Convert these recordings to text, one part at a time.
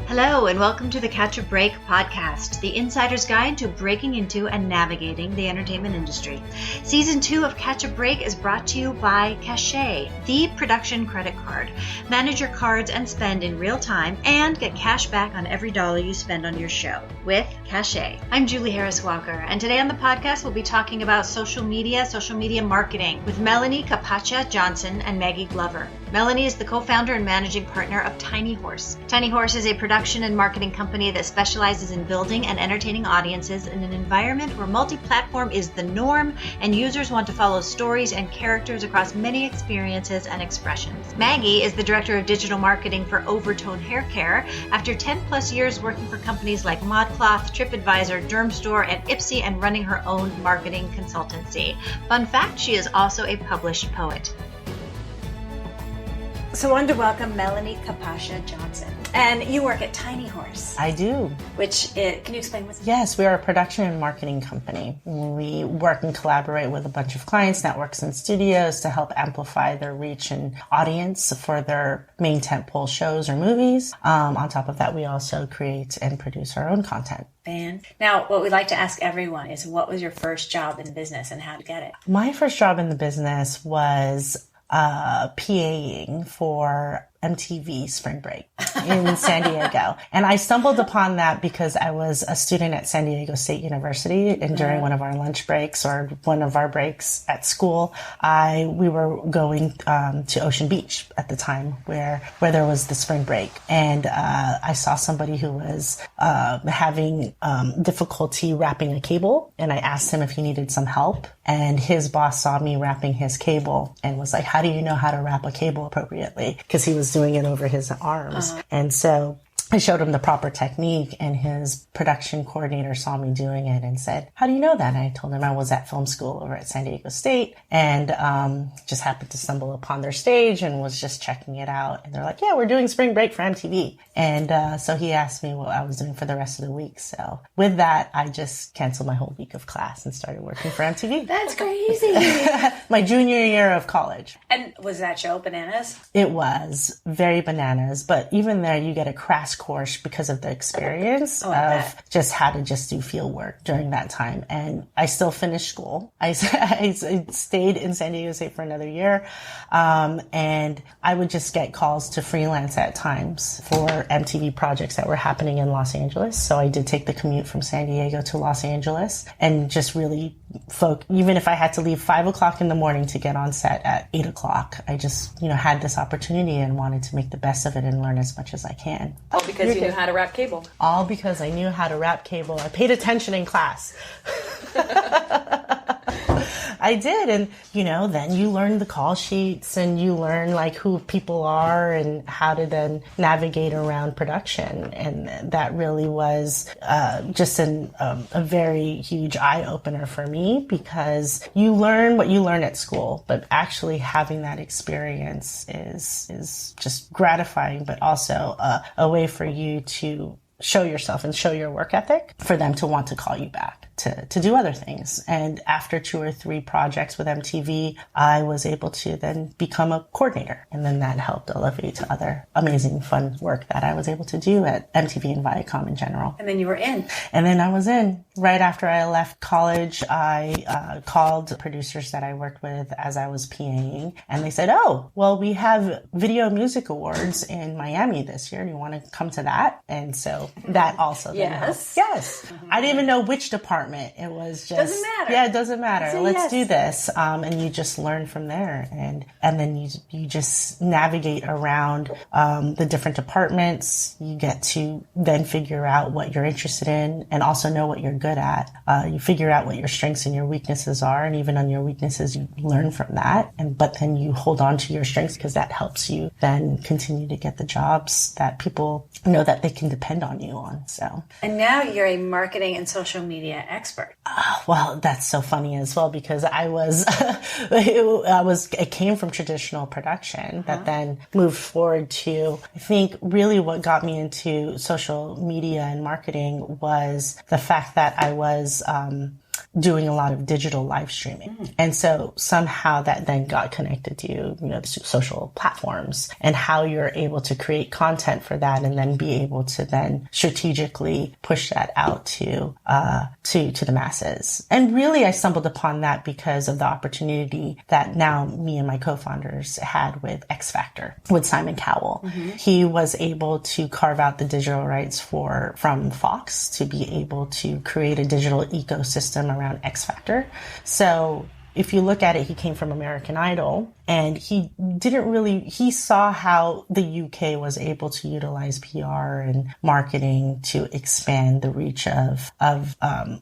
Hello, and welcome to the Catch a Break podcast, the insider's guide to breaking into and navigating the entertainment industry. Season 2 of Catch a Break is brought to you by Capacia, the production credit card. Manage your cards and spend in real time and get cash back on every dollar you spend on your show with Capacia. I'm Julie Harris Walker, and today on the podcast we'll be talking about social media marketing with Melanie Capacia Johnson and Maggie Glover. Melanie is the co-founder and managing partner of Tiny Horse. Tiny Horse is a production and marketing company that specializes in building and entertaining audiences in an environment where multi-platform is the norm and users want to follow stories and characters across many experiences and expressions. Maggie is the director of digital marketing for Overtone Hair Care after 10 plus years working for companies like ModCloth, TripAdvisor, Dermstore, and Ipsy and running her own marketing consultancy. Fun fact, she is also a published poet. So I wanted to welcome Melanie Capacia Johnson. And you work at Tiny Horse. I do. Can you explain what's... Yes, we are a production and marketing company. We work and collaborate with a bunch of clients, networks, and studios to help amplify their reach and audience for their main tentpole shows or movies. On top of that, we also create and produce our own content. Now, what we'd like to ask everyone is, what was your first job in business and how to get it? My first job in the business was PAing for MTV Spring Break in San Diego. And I stumbled upon that because I was a student at San Diego State University, and during one of our lunch breaks or one of our breaks at school, we were going to Ocean Beach at the time where there was the spring break. And I saw somebody who was having difficulty wrapping a cable, and I asked him if he needed some help. And his boss saw me wrapping his cable and was like, "How do you know how to wrap a cable appropriately?" Because he was doing it over his arms. And so I showed him the proper technique, and his production coordinator saw me doing it and said, "How do you know that?" And I told him I was at film school over at San Diego State and just happened to stumble upon their stage and was just checking it out. And they're like, "Yeah, we're doing Spring Break for MTV." And so he asked me what I was doing for the rest of the week. So with that, I just canceled my whole week of class and started working for MTV. That's crazy. My junior year of college. And was that show bananas? It was very bananas, but even there you get a crash course because of the experience of just how to just do field work during that time. And I still finished school. I stayed in San Diego State for another year. And I would just get calls to freelance at times for MTV projects that were happening in Los Angeles. So I did take the commute from San Diego to Los Angeles and just really even if I had to leave 5 o'clock in the morning to get on set at 8 o'clock, I just, had this opportunity and wanted to make the best of it and learn as much as I can. All because you knew how to wrap cable. All because I knew how to wrap cable. I paid attention in class. I did. And, then you learn the call sheets and you learn who people are and how to then navigate around production. And that really was just a very huge eye opener for me, because you learn what you learn at school, but actually having that experience is just gratifying, but also a way for you to show yourself and show your work ethic for them to want to call you back to do other things. And after 2 or 3 projects with MTV, I was able to then become a coordinator. And then that helped elevate to other amazing, fun work that I was able to do at MTV and Viacom in general. And then you were in. And then I was in. Right after I left college, I called producers that I worked with as I was PAing. And they said, "Oh, well, we have Video Music Awards in Miami this year. Do you want to come to that?" And so that also then helped. Yes. Mm-hmm. I didn't even know which department. It was just... Doesn't matter. Yeah, it doesn't matter. Let's do this. And you just learn from there. And then you just navigate around the different departments. You get to then figure out what you're interested in and also know what you're good at. You figure out what your strengths and your weaknesses are. And even on your weaknesses, you learn from that. But then you hold on to your strengths, because that helps you then continue to get the jobs that people know that they can depend on you on. So. And now you're a marketing and social media expert. Well, that's so funny as well, because it came from traditional production that then moved forward to, I think really what got me into social media and marketing was the fact that I was doing a lot of digital live streaming. And so somehow that then got connected to, social platforms and how you're able to create content for that and then be able to then strategically push that out to the masses. And really I stumbled upon that because of the opportunity that now me and my co-founders had with X Factor, with Simon Cowell. He was able to carve out the digital rights from Fox to be able to create a digital ecosystem around X Factor. So if you look at it, he came from American Idol, and he saw how the UK was able to utilize PR and marketing to expand the reach of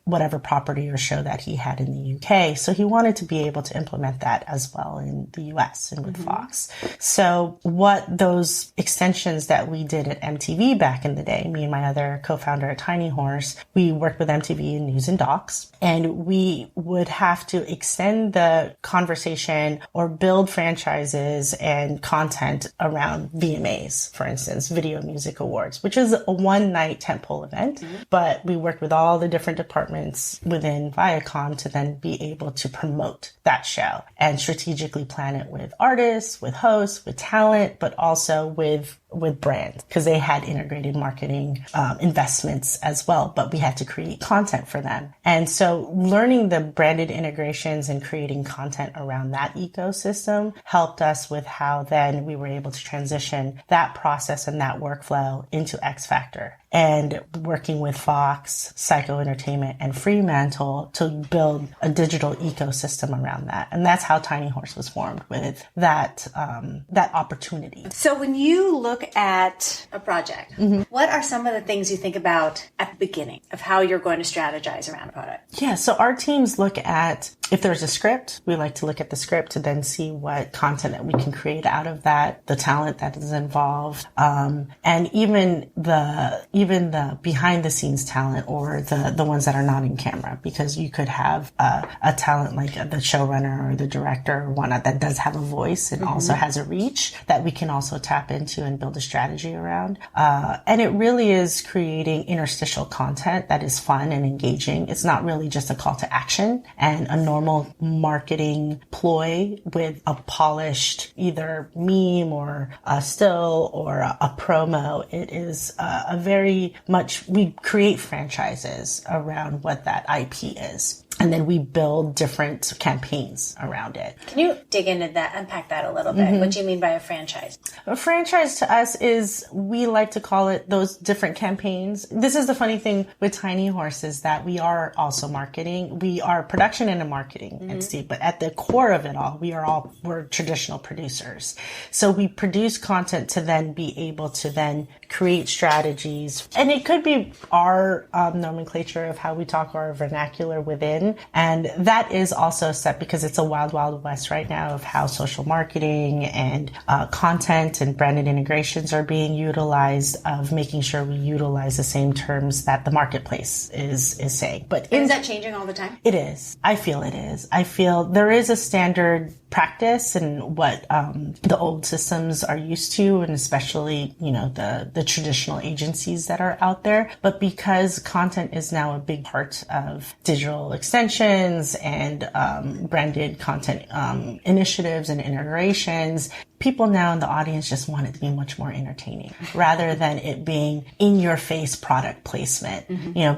whatever property or show that he had in the UK. So he wanted to be able to implement that as well in the US and with Fox. So what those extensions that we did at MTV back in the day, me and my other co-founder at Tiny Horse, we worked with MTV in news and docs, and we would have to extend the conversation or build franchises and content around VMAs, for instance, Video Music Awards, which is a one-night tentpole event. But we worked with all the different departments within Viacom to then be able to promote that show and strategically plan it with artists, with hosts, with talent, but also with brands, because they had integrated marketing investments as well, but we had to create content for them. And so learning the branded integrations and creating content around that ecosystem helped us with how then we were able to transition that process and that workflow into X Factor. And working with Fox, Psycho Entertainment, and Fremantle to build a digital ecosystem around that. And that's how Tiny Horse was formed, with that opportunity. So when you look at a project, what are some of the things you think about at the beginning of how you're going to strategize around a product? Yeah, so our teams look at, if there's a script, we like to look at the script to then see what content that we can create out of that, the talent that is involved, and even the behind the scenes talent, or the ones that are not in camera, because you could have a talent like the showrunner or the director or whatnot that does have a voice and also has a reach that we can also tap into and build a strategy around. And it really is creating interstitial content that is fun and engaging. It's not really just a call to action and a normal marketing ploy with a polished either meme or a still or a promo. It is a very much, we create franchises around what that IP is. And then we build different campaigns around it. Can you dig into that, unpack that a little bit? What do you mean by a franchise? A franchise to us is, we like to call it those different campaigns. This is the funny thing with Tiny Horse, is that we are also marketing. We are production and a marketing entity, but at the core of it all, we're traditional producers. So we produce content to then be able to then create strategies. And it could be our nomenclature of how we talk, our vernacular within. And that is also set because it's a wild, wild west right now of how social marketing and content and branded integrations are being utilized, of making sure we utilize the same terms that the marketplace is saying. But is that changing all the time? It is. I feel it is. I feel there is a standard practice and what the old systems are used to, and especially, the traditional agencies that are out there. But because content is now a big part of digital extensions and branded content initiatives and integrations, people now in the audience just want it to be much more entertaining rather than it being in your face product placement,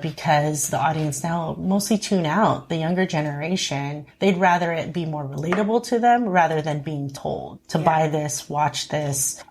because the audience now mostly tune out. The younger generation, they'd rather it be more relatable to them rather than being told to buy this, watch this,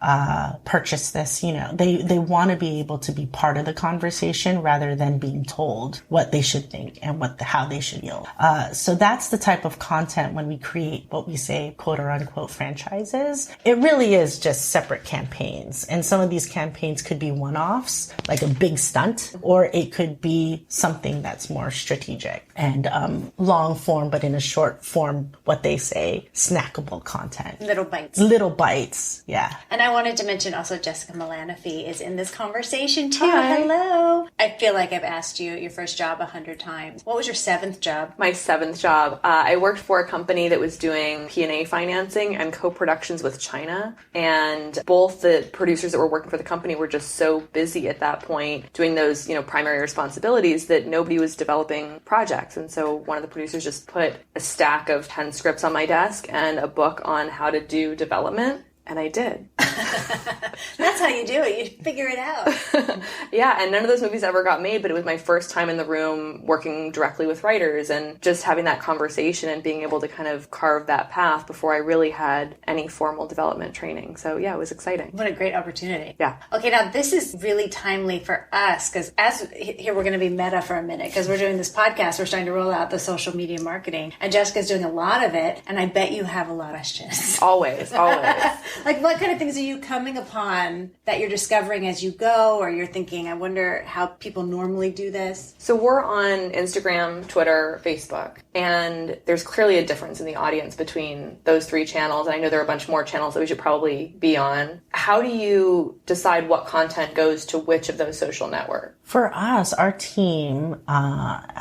purchase this. They want to be able to be part of the conversation rather than being told what they should think and how they should feel. So that's the type of content when we create what we say quote or unquote franchises. It really is just separate campaigns. And some of these campaigns could be one-offs, like a big stunt, or it could be something that's more strategic and long form, but in a short form, what they say, snackable content. Little bites. Little bites, yeah. And I wanted to mention also Jessica Melanie is in this conversation too. Hi. Hello. I feel like I've asked you your first job 100 times. What was your 7th job? My 7th job, I worked for a company that was doing P&A financing and co-productions with China. And both the producers that were working for the company were just so busy at that point doing those, primary responsibilities that nobody was developing projects. And so one of the producers just put a stack of 10 scripts on my desk and a book on how to do development. And I did. That's how you do it. You figure it out. Yeah, and none of those movies ever got made, but it was my first time in the room working directly with writers and just having that conversation and being able to kind of carve that path before I really had any formal development training. So yeah, it was exciting. What a great opportunity. Yeah. Okay, now this is really timely for us because here we're going to be meta for a minute because we're doing this podcast. We're starting to roll out the social media marketing and Jessica's doing a lot of it. And I bet you have a lot of questions. Always. Like, what kind of things are you coming upon that you're discovering as you go, or you're thinking, I wonder how people normally do this? So we're on Instagram, Twitter, Facebook, and there's clearly a difference in the audience between those 3 channels. And I know there are a bunch more channels that we should probably be on. How do you decide what content goes to which of those social networks? For us, our team,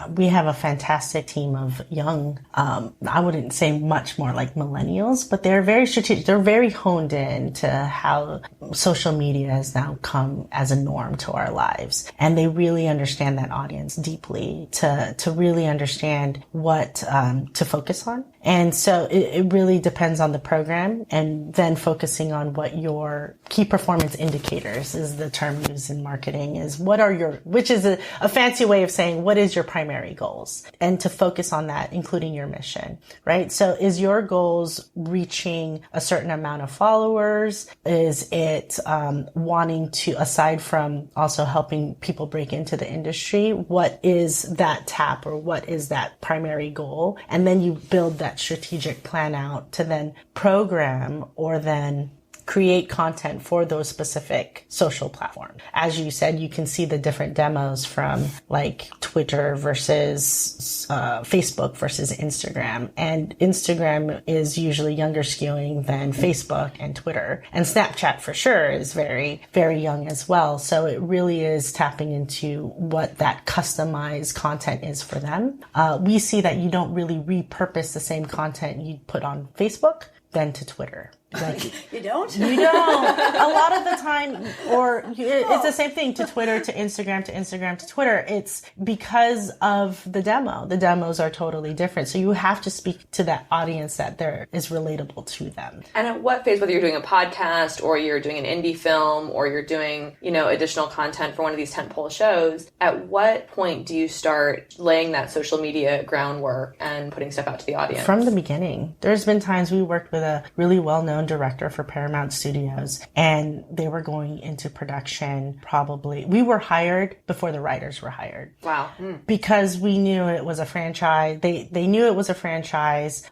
we have a fantastic team of young, I wouldn't say much more like millennials, but they're very strategic. They're very honed in to how social media has now come as a norm to our lives. And they really understand that audience deeply to really understand what to focus on. And so it really depends on the program, and then focusing on what your key performance indicators is the term used in marketing, is which is a fancy way of saying what is your primary goals, and to focus on that, including your mission, right? So is your goals reaching a certain amount of followers? Is it wanting to, aside from also helping people break into the industry, what is that tap or what is that primary goal? And then you build that strategic plan out to then program or then create content for those specific social platforms. As you said, you can see the different demos from like Twitter versus Facebook versus Instagram. And Instagram is usually younger skewing than Facebook and Twitter. And Snapchat for sure is very, very young as well. So it really is tapping into what that customized content is for them. We see that you don't really repurpose the same content you put on Facebook than to Twitter. Like, you don't? You don't. A lot of the time, it's the same thing to Twitter, to Instagram, to Twitter. It's because of the demo. The demos are totally different. So you have to speak to that audience that there is relatable to them. And at what phase, whether you're doing a podcast or you're doing an indie film or you're doing, additional content for one of these tentpole shows, at what point do you start laying that social media groundwork and putting stuff out to the audience? From the beginning. There's been times we worked with a really well-known director for Paramount Studios, and they were going into production we were hired before the writers were hired. Wow. Because we knew it was a franchise. They knew it was a franchise.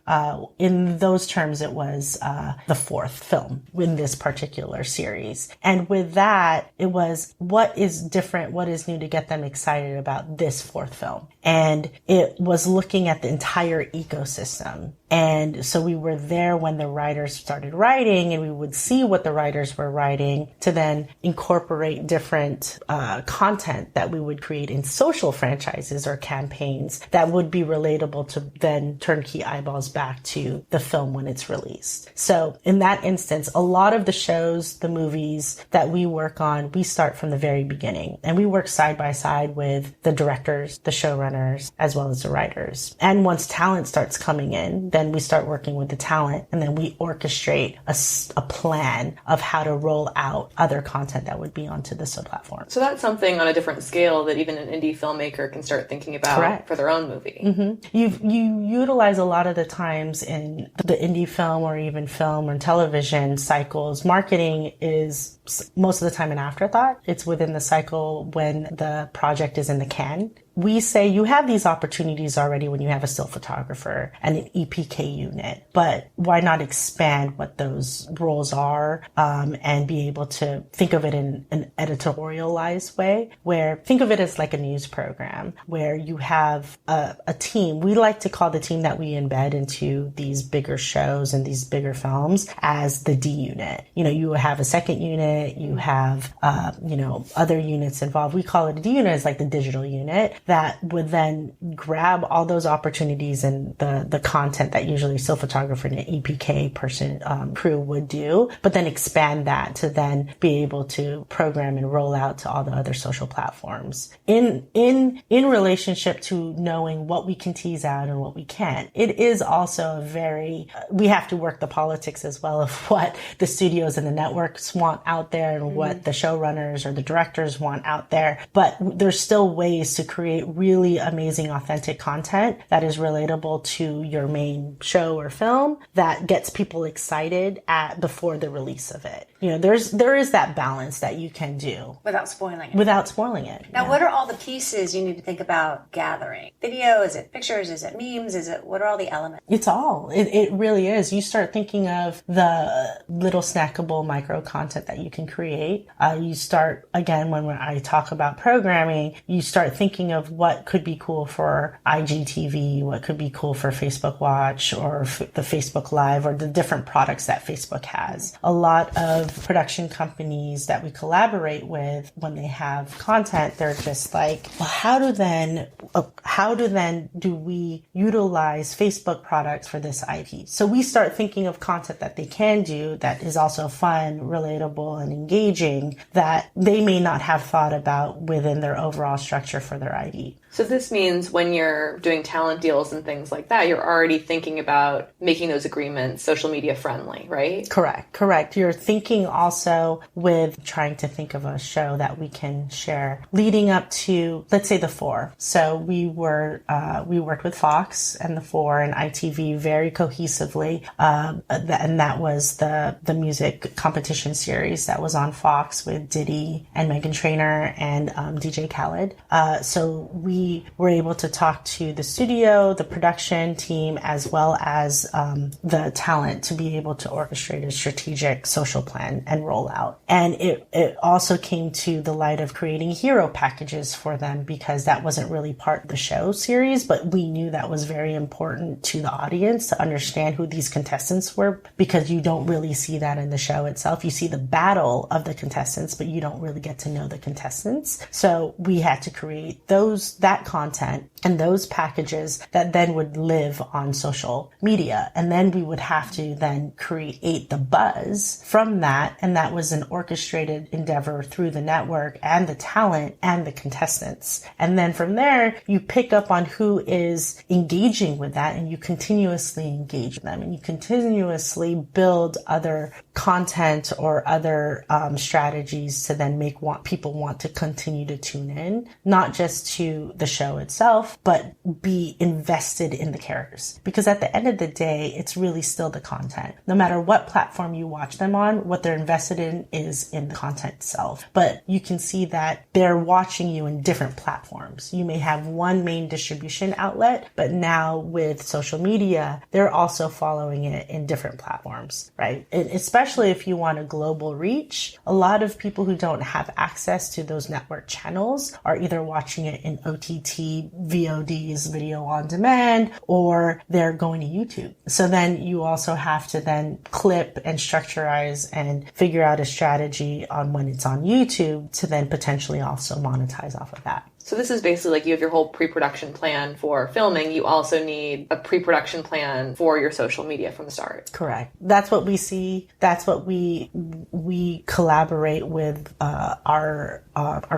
In those terms, it was the 4th film in this particular series. And with that, it was what is different, what is new to get them excited about this 4th film. And it was looking at the entire ecosystem. And so we were there when the writers started writing, and we would see what the writers were writing to then incorporate different content that we would create in social franchises or campaigns that would be relatable to then turnkey eyeballs back to the film when it's released. So in that instance, a lot of the shows, the movies that we work on, we start from the very beginning, and we work side by side with the directors, the showrunners, as well as the writers. And once talent starts coming in, then we start working with the talent, and then we orchestrate a plan of how to roll out other content that would be onto the platform. So that's something on a different scale that even an indie filmmaker can start thinking about. Correct. For their own movie. Mm-hmm. You utilize a lot of the times in the indie film or even film or television cycles, marketing is most of the time an afterthought. It's within the cycle when the project is in the can. we say you have these opportunities already when you have a still photographer and an EPK unit, but why not expand what those roles are, and be able to think of it in an editorialized way, where think of it as like a news program where you have a team. We like to call the team that we embed into these bigger shows and these bigger films as the D unit. You have a second unit, you have, other units involved. We call it a D unit as like the digital unit that would then grab all those opportunities and the content that usually still photographer and an EPK person, crew would do, but then expand that to then be able to program and roll out to all the other social platforms. In relationship to knowing what we can tease out and what we can't, it is also we have to work the politics as well of what the studios and the networks want out there and what the showrunners or the directors want out there. But there's still ways to create really amazing, authentic content that is relatable to your main show or film that gets people excited before the release of it. There is that balance that you can do without spoiling it. Now, what are all the pieces you need to think about gathering? Video? Is it pictures? Is it memes? What are all the elements? It's all. It really is. You start thinking of the little snackable micro content that you can create. You start, again, when I talk about programming, you start thinking of what could be cool for IGTV, what could be cool for Facebook Watch or the Facebook Live or the different products that Facebook has. A lot of production companies that we collaborate with, when they have content, they're just like, well, how do we utilize Facebook products for this IP? So we start thinking of content that they can do that is also fun, relatable, and engaging that they may not have thought about within their overall structure for their IP. So this means when you're doing talent deals and things like that, you're already thinking about making those agreements social media friendly, right? Correct. You're thinking also with trying to think of a show that we can share leading up to, let's say, The Four. So we worked with Fox and The Four and ITV very cohesively, and that was the music competition series that was on Fox with Diddy and Meghan Trainor and DJ Khaled. So we were able to talk to the studio, the production team, as well as the talent to be able to orchestrate a strategic social plan and rollout. And it also came to the light of creating hero packages for them because that wasn't really part of the show series, but we knew that was very important to the audience to understand who these contestants were, because you don't really see that in the show itself. You see the battle of the contestants, but you don't really get to know the contestants. So we had to create that content and those packages that then would live on social media. And then we would have to then create the buzz from that. And that was an orchestrated endeavor through the network and the talent and the contestants. And then from there, you pick up on who is engaging with that and you continuously engage them and you continuously build other content or other strategies to then make people want to continue to tune in, not just to the show itself, but be invested in the characters. Because at the end of the day, it's really still the content. No matter what platform you watch them on, what they're invested in is in the content itself. But you can see that they're watching you in different platforms. You may have one main distribution outlet, but now with social media, they're also following it in different platforms, right? And especially if you want a global reach, a lot of people who don't have access to those network channels are either watching it in OTT, VODs, video on demand, or they're going to YouTube. So then you also have to then clip and structurize and figure out a strategy on when it's on YouTube to then potentially also monetize off of that. So this is basically like you have your whole pre-production plan for filming. You also need a pre-production plan for your social media from the start. Correct. That's what we see. That's what we collaborate with our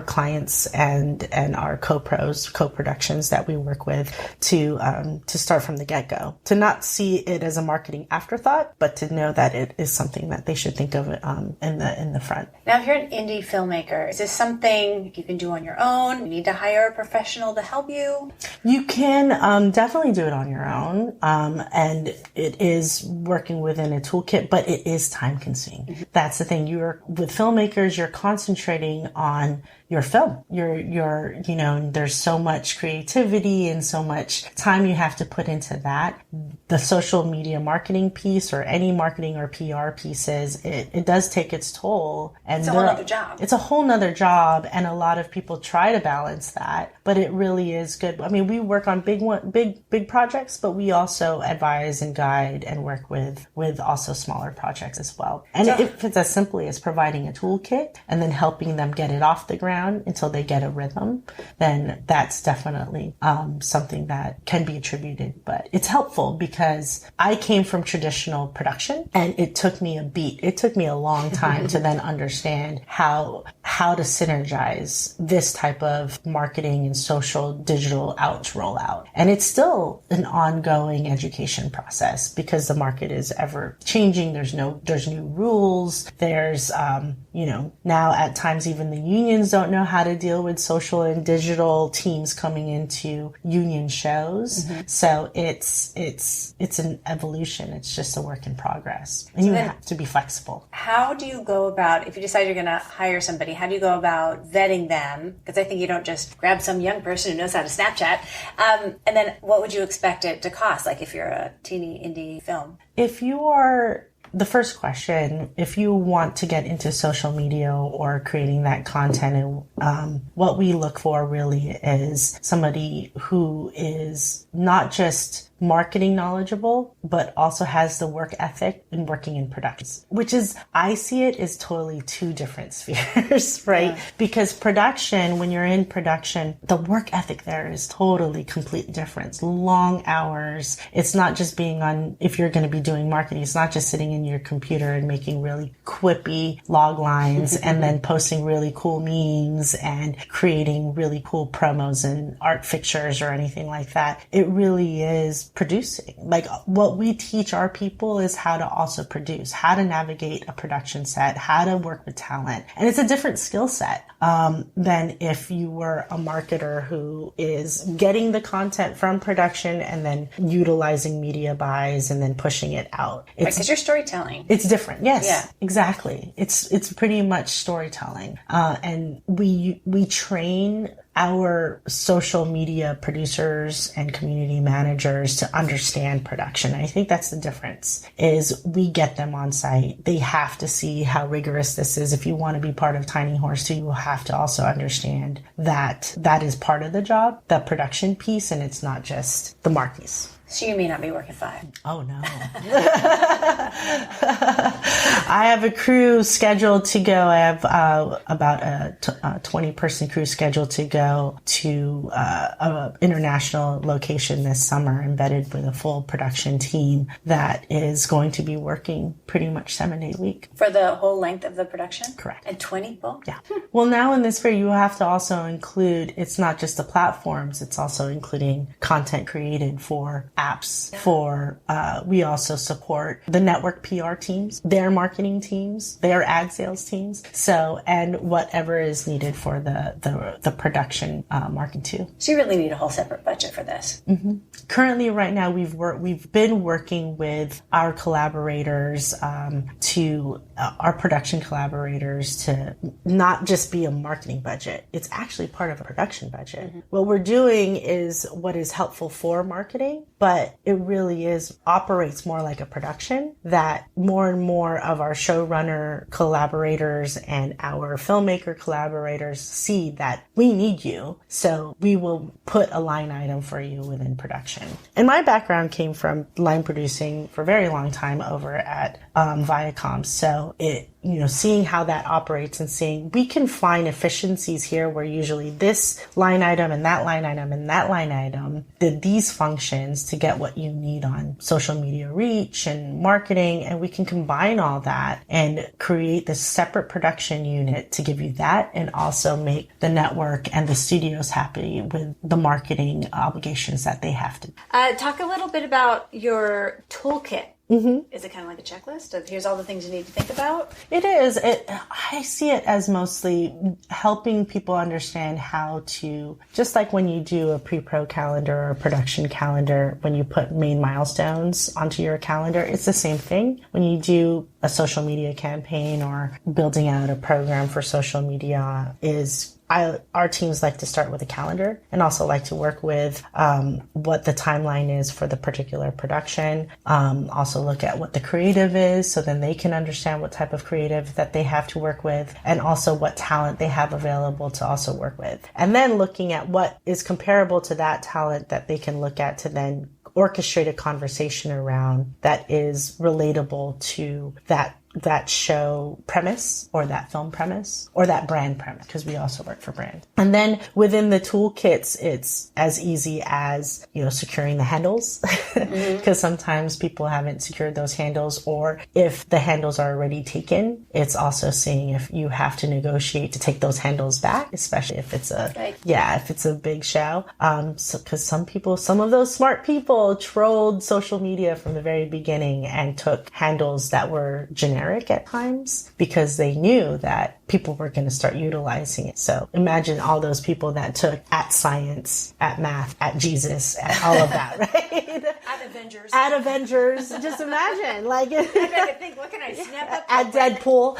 clients and our co-productions that we work with to start from the get-go. To not see it as a marketing afterthought, but to know that it is something that they should think of in the front. Now, if you're an indie filmmaker, is this something you can do on your own? You need to hire a professional to help you? You can definitely do it on your own. And it is working within a toolkit, but it is time consuming. Mm-hmm. That's the thing. With filmmakers, you're concentrating on your film. There's so much creativity and so much time you have to put into that. The social media marketing piece or any marketing or PR pieces, it does take its toll. And it's a whole other job. It's a whole nother job. And a lot of people try to balance that, but it really is good. I mean, we work on big projects, but we also advise and guide and work with also smaller projects as well. And if it's as simply as providing a toolkit and then helping them get it off the ground until they get a rhythm, then that's definitely something that can be attributed. But it's helpful because I came from traditional production and it took me a beat. It took me a long time to then understand how to synergize this type of marketing and social digital rollout. And it's still an ongoing education process because the market is ever changing. There's new rules. There's, now at times even the unions don't know how to deal with social and digital teams coming into union shows. Mm-hmm. So it's an evolution. It's just a work in progress. And you have to be flexible. How do you go about, if you decide you're going to hire somebody, how do you go about vetting them? Because I think you don't just grab some young person who knows how to Snapchat. And then what would you expect it to cost? Like if you're a teeny indie film? If you are... The first question, if you want to get into social media or creating that content, what we look for really is somebody who is not just marketing knowledgeable, but also has the work ethic in working in productions, which is, I see it as totally two different spheres, right? Yeah. Because production, when you're in production, the work ethic there is totally completely different. Long hours. It's not just being on, if you're going to be doing marketing, it's not just sitting in your computer and making really quippy log lines and then posting really cool memes and creating really cool promos and art fixtures or anything like that. It really is producing. Like what we teach our people is how to also produce, how to navigate a production set, how to work with talent. And it's a different skill set than if you were a marketer who is getting the content from production and then utilizing media buys and then pushing it out. Because you're storytelling. It's different. Yes, yeah. Exactly. It's pretty much storytelling. And we train our social media producers and community managers to understand production. I think that's the difference, is we get them on site. They have to see how rigorous this is. If you want to be part of Tiny Horse too, you will have to also understand that that is part of the job, the production piece, and it's not just the marquees. So you may not be working 5. Oh, no. I have a crew scheduled to go. I have about a 20-person crew scheduled to go to an international location this summer, embedded with a full production team that is going to be working pretty much 7 days a week. For the whole length of the production? Correct. And 20 people? Yeah. Well, now in this fair, you have to also include, it's not just the platforms, it's also including content created for apps. For we also support the network PR teams, their marketing teams, their ad sales teams. So, and whatever is needed for the production marketing too. So you really need a whole separate budget for this. Mm-hmm. Currently, right now, we've been working with our collaborators our production collaborators to not just be a marketing budget. It's actually part of a production budget. Mm-hmm. What we're doing is what is helpful for marketing, but it really operates more like a production, that more and more of our showrunner collaborators and our filmmaker collaborators see that we need you. So we will put a line item for you within production. And my background came from line producing for a very long time over at Viacom. So seeing how that operates and seeing we can find efficiencies here where usually this line item and that line item and that line item did these functions to get what you need on social media reach and marketing. And we can combine all that and create this separate production unit to give you that and also make the network and the studios happy with the marketing obligations that they have to. Talk a little bit about your toolkit. Mm-hmm. Is it kind of like a checklist of here's all the things you need to think about? It is. I see it as mostly helping people understand how to, just like when you do a pre-pro calendar or a production calendar, when you put main milestones onto your calendar, it's the same thing. When you do a social media campaign or building out a program for social media our teams like to start with a calendar and also like to work with what the timeline is for the particular production. Also look at what the creative is so then they can understand what type of creative that they have to work with and also what talent they have available to also work with. And then looking at what is comparable to that talent that they can look at to then orchestrate a conversation around that is relatable to that show premise or that film premise or that brand premise, because we also work for brand. And then within the toolkits, it's as easy as, securing the handles, because sometimes people haven't secured those handles, or if the handles are already taken, it's also seeing if you have to negotiate to take those handles back, especially if it's if it's a big show. Because some of those smart people trolled social media from the very beginning and took handles that were generic at times because they knew that people were going to start utilizing it. So imagine all those people that took at science, at math, at Jesus, at all of that, right? At Avengers. Just imagine. Like, I gotta think, what can I snap up? At Deadpool.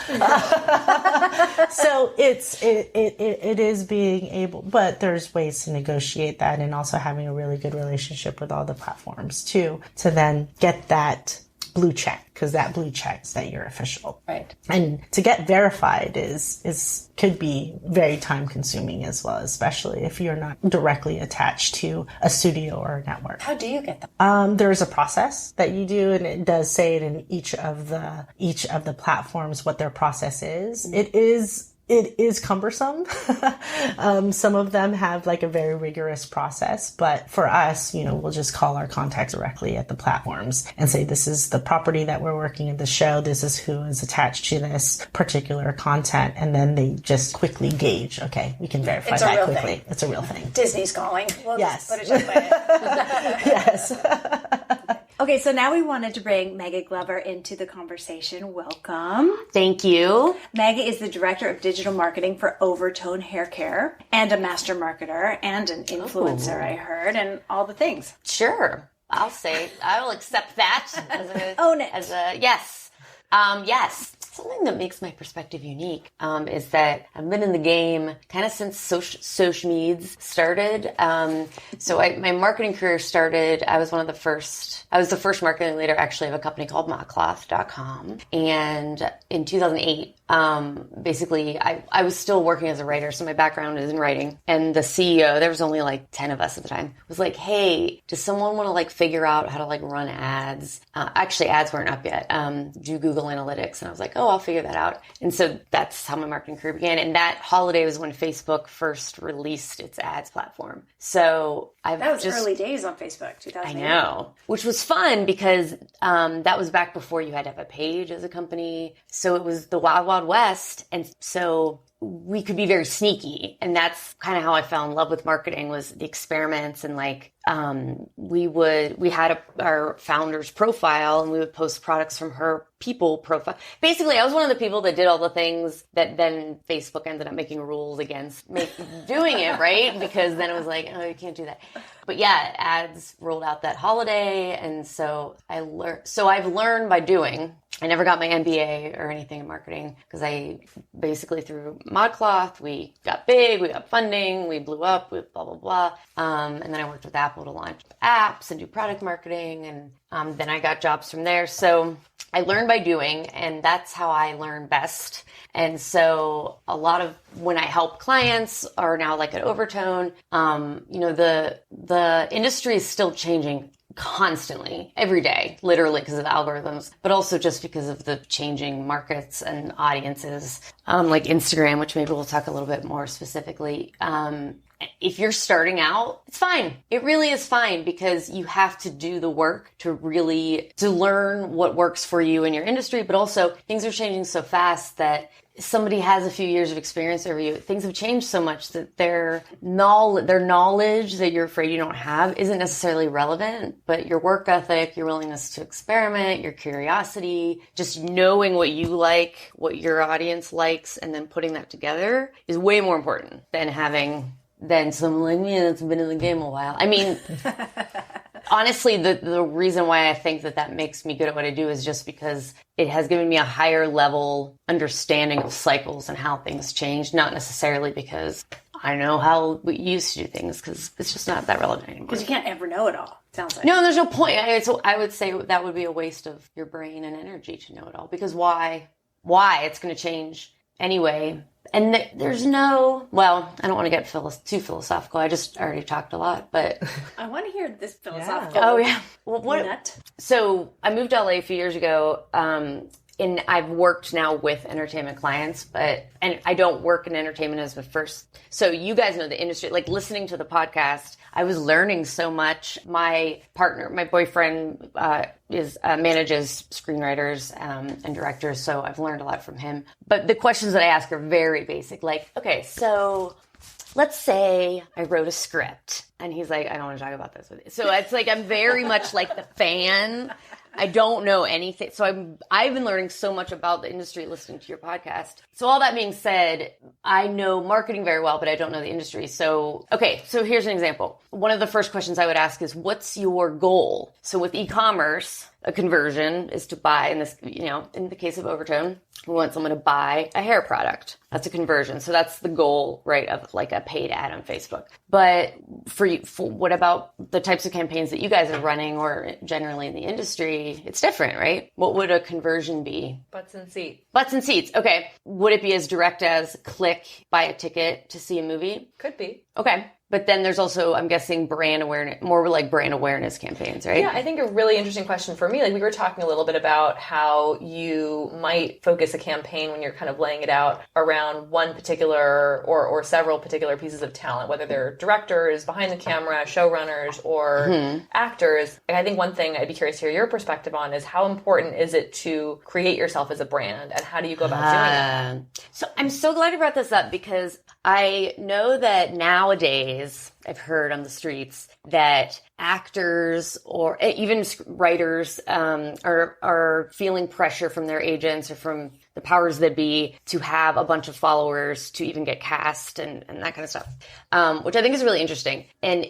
So it is being able, but there's ways to negotiate that and also having a really good relationship with all the platforms too, to then get that blue check, because that blue checks that you're official. Right. And to get verified could be very time consuming as well, especially if you're not directly attached to a studio or a network. How do you get them? There's a process that you do, and it does say it in each of the platforms what their process is. Mm-hmm. It is cumbersome. Some of them have like a very rigorous process, but for us, we'll just call our contact directly at the platforms and say, this is the property that we're working at the show. This is who is attached to this particular content. And then they just quickly gauge, okay, we can verify that quickly. Thing. It's a real thing. Disney's calling. We'll yes. Just put a check by it. Yes. Okay, so now we wanted to bring Maggie Glover into the conversation. Welcome. Thank you. Maggie is the Director of Digital Marketing for Overtone Hair Care and a master marketer and an influencer, I heard, and all the things. Sure. I will accept that Own it. Yes. Yes. Something that makes my perspective unique is that I've been in the game kind of since social medias started. So my marketing career started, I was the first marketing leader actually of a company called modcloth.com. And in 2008, basically I was still working as a writer. So my background is in writing, and the CEO, there was only like 10 of us at the time, was like, hey, does someone want to like figure out how to like run ads? Actually ads weren't up yet. Do Google Analytics. And I was like, oh, I'll figure that out. And so that's how my marketing career began. And that holiday was when Facebook first released its ads platform. So that was early days on Facebook, 2008. I know, which was fun because that was back before you had to have a page as a company. So it was the Wild Wild West. And so we could be very sneaky. And that's kind of how I fell in love with marketing, was the experiments. And like, we had our founder's profile, and we would post products from her people profile. Basically, I was one of the people that did all the things that then Facebook ended up making rules against doing it, right? Because then it was like, oh, you can't do that. But yeah, ads rolled out that holiday. And so I've learned by doing. I never got my MBA or anything in marketing because I basically through ModCloth, we got big, we got funding, we blew up, we blah, blah, blah. And then I worked with Apple to launch apps and do product marketing. And then I got jobs from there. So I learned by doing, and that's how I learn best. And so a lot of when I help clients are now like at Overtone, the industry is still changing constantly, every day, literally because of the algorithms, but also just because of the changing markets and audiences, like Instagram, which maybe we'll talk a little bit more specifically. if you're starting out, it's fine. It really is fine because you have to do the work to learn what works for you in your industry, but also things are changing so fast that somebody has a few years of experience over you. Things have changed so much that their knowledge that you're afraid you don't have isn't necessarily relevant, but your work ethic, your willingness to experiment, your curiosity, just knowing what you like, what your audience likes, and then putting that together is way more important than someone like me that's been in the game a while. I mean, honestly, the reason why I think that makes me good at what I do is just because it has given me a higher level understanding of cycles and how things change, not necessarily because I know how we used to do things, because it's just not that relevant anymore. Because you can't ever know it all, sounds like. No, there's no point. I would say that would be a waste of your brain and energy to know it all, because why? It's going to change anyway. And there's no, well, I don't want to get too philosophical. I already talked a lot, but. I want to hear this philosophical. Oh, yeah. Well, so I moved to LA a few years ago, and I've worked now with entertainment clients, and I don't work in entertainment as the first. So you guys know the industry, like listening to the podcast, I was learning so much. My boyfriend, manages screenwriters, and directors. So I've learned a lot from him, but the questions that I ask are very basic. Like, okay, so let's say I wrote a script and he's like, I don't want to talk about this with you. So it's like, I'm very much like the fan. I don't know anything. So I've been learning so much about the industry listening to your podcast. So all that being said, I know marketing very well, but I don't know the industry. So here's an example. One of the first questions I would ask is, what's your goal? So with e-commerce, a conversion is to buy, in the case of Overtone, we want someone to buy a hair product. That's a conversion. So that's the goal, right, of like a paid ad on Facebook. But for what about the types of campaigns that you guys are running, or generally in the industry? It's different, right? What would a conversion be? Butts and seats. Butts and seats. Okay. Would it be as direct as click, buy a ticket to see a movie? Could be. Okay. But then there's also, I'm guessing, brand awareness, more like brand awareness campaigns, right? Yeah, I think a really interesting question for me, like we were talking a little bit about how you might focus a campaign when you're kind of laying it out around one particular or several particular pieces of talent, whether they're directors, behind the camera, showrunners, or actors. And I think one thing I'd be curious to hear your perspective on is how important is it to create yourself as a brand, and how do you go about doing that? So I'm so glad you brought this up, because I know that nowadays, I've heard on the streets that actors or even writers are feeling pressure from their agents or from the powers that be to have a bunch of followers to even get cast and that kind of stuff, which I think is really interesting. And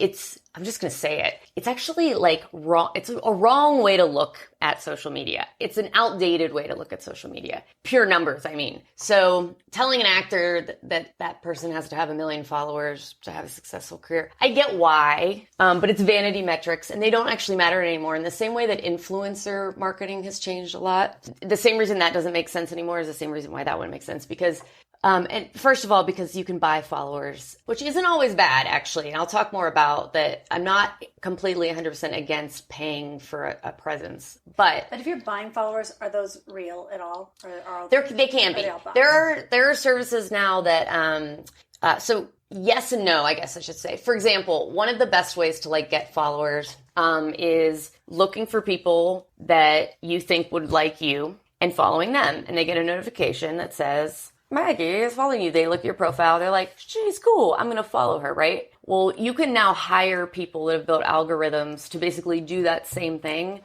I'm just going to say it. It's actually like wrong. It's a wrong way to look at social media. It's an outdated way to look at social media. Pure numbers, I mean. So telling an actor that person has to have 1 million followers to have a successful career, I get why, but it's vanity metrics and they don't actually matter anymore. In the same way that influencer marketing has changed a lot, the same reason that doesn't make sense anymore is the same reason why that wouldn't make sense. Because and first of all, because you can buy followers, which isn't always bad, actually. And I'll talk more about that. I'm not completely 100% against paying for a presence, but if you're buying followers, are those real at all? Or they can be. There are services now that so yes and no, I guess I should say. For example, one of the best ways to like get followers is looking for people that you think would like you and following them, and they get a notification that says, Maggie is following you. They look at your profile. They're like, she's cool. I'm going to follow her, right? Well, you can now hire people that have built algorithms to basically do that same thing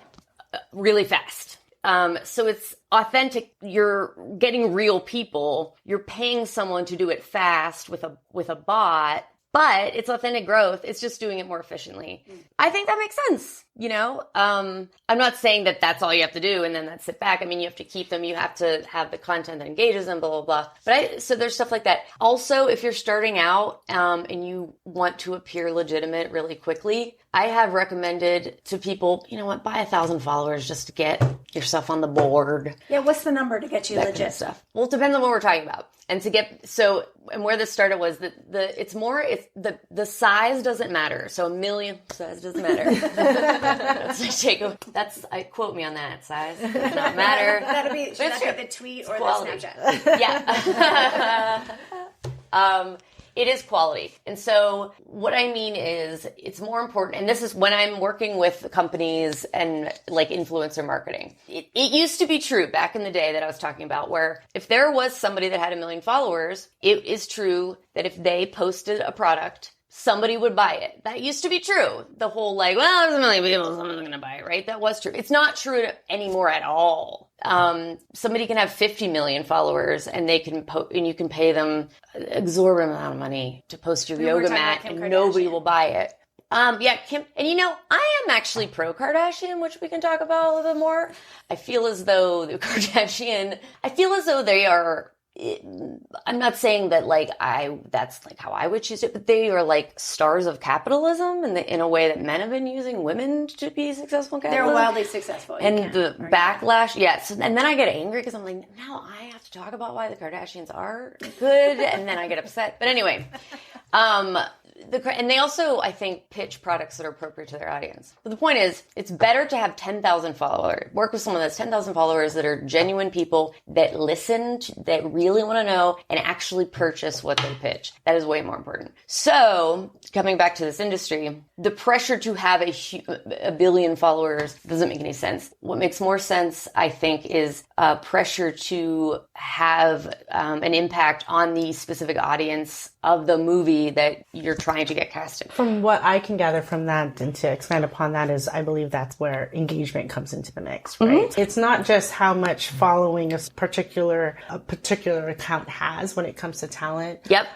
really fast. So it's authentic. You're getting real people. You're paying someone to do it fast with a bot, but it's authentic growth. It's just doing it more efficiently. I think that makes sense. You know, I'm not saying that that's all you have to do and then that's sit back. I mean, you have to keep them. You have to have the content that engages them, blah, blah, blah. But so there's stuff like that. Also, if you're starting out and you want to appear legitimate really quickly, I have recommended to people, you know what, buy 1,000 followers just to get yourself on the board. Yeah, what's the number to get you legit? Kind of stuff. Well, it depends on what we're talking about. And and where this started was the size doesn't matter. So 1 million size doesn't matter. Quote me on that. Size does not matter. That'll be should that be the tweet or the Snapchat? Yeah. It is quality. And so what I mean is it's more important. And this is when I'm working with companies and like influencer marketing. It used to be true back in the day that I was talking about where if there was somebody that had 1 million followers, it is true that if they posted a product, somebody would buy it. That used to be true. The whole like, well, there's 1 million people, someone's going to buy it, right? That was true. It's not true anymore at all. Somebody can have 50 million followers and they can and you can pay them exorbitant amount of money to post your yoga mat and nobody will buy it. Yeah, Kim, and I am actually pro Kardashian, which we can talk about a little bit more. I feel as though they are, I'm not saying that that's like how I would choose it, but they are like stars of capitalism in a way that men have been using women to be successful in capitalism. They're wildly successful. And the backlash, yes. And then I get angry because I'm like, now I have to talk about why the Kardashians are good. And then I get upset. But anyway, and they also, I think, pitch products that are appropriate to their audience. But the point is, it's better to have 10,000 followers. Work with someone that's 10,000 followers that are genuine people that listen, that really want to know, and actually purchase what they pitch. That is way more important. So, coming back to this industry, the pressure to have a billion followers doesn't make any sense. What makes more sense, I think, is pressure to have an impact on the specific audience of the movie that you're trying to get casted. From what I can gather from that, and to expand upon that, is I believe that's where engagement comes into the mix, right? Mm-hmm. It's not just how much following a particular account has when it comes to talent. Yep.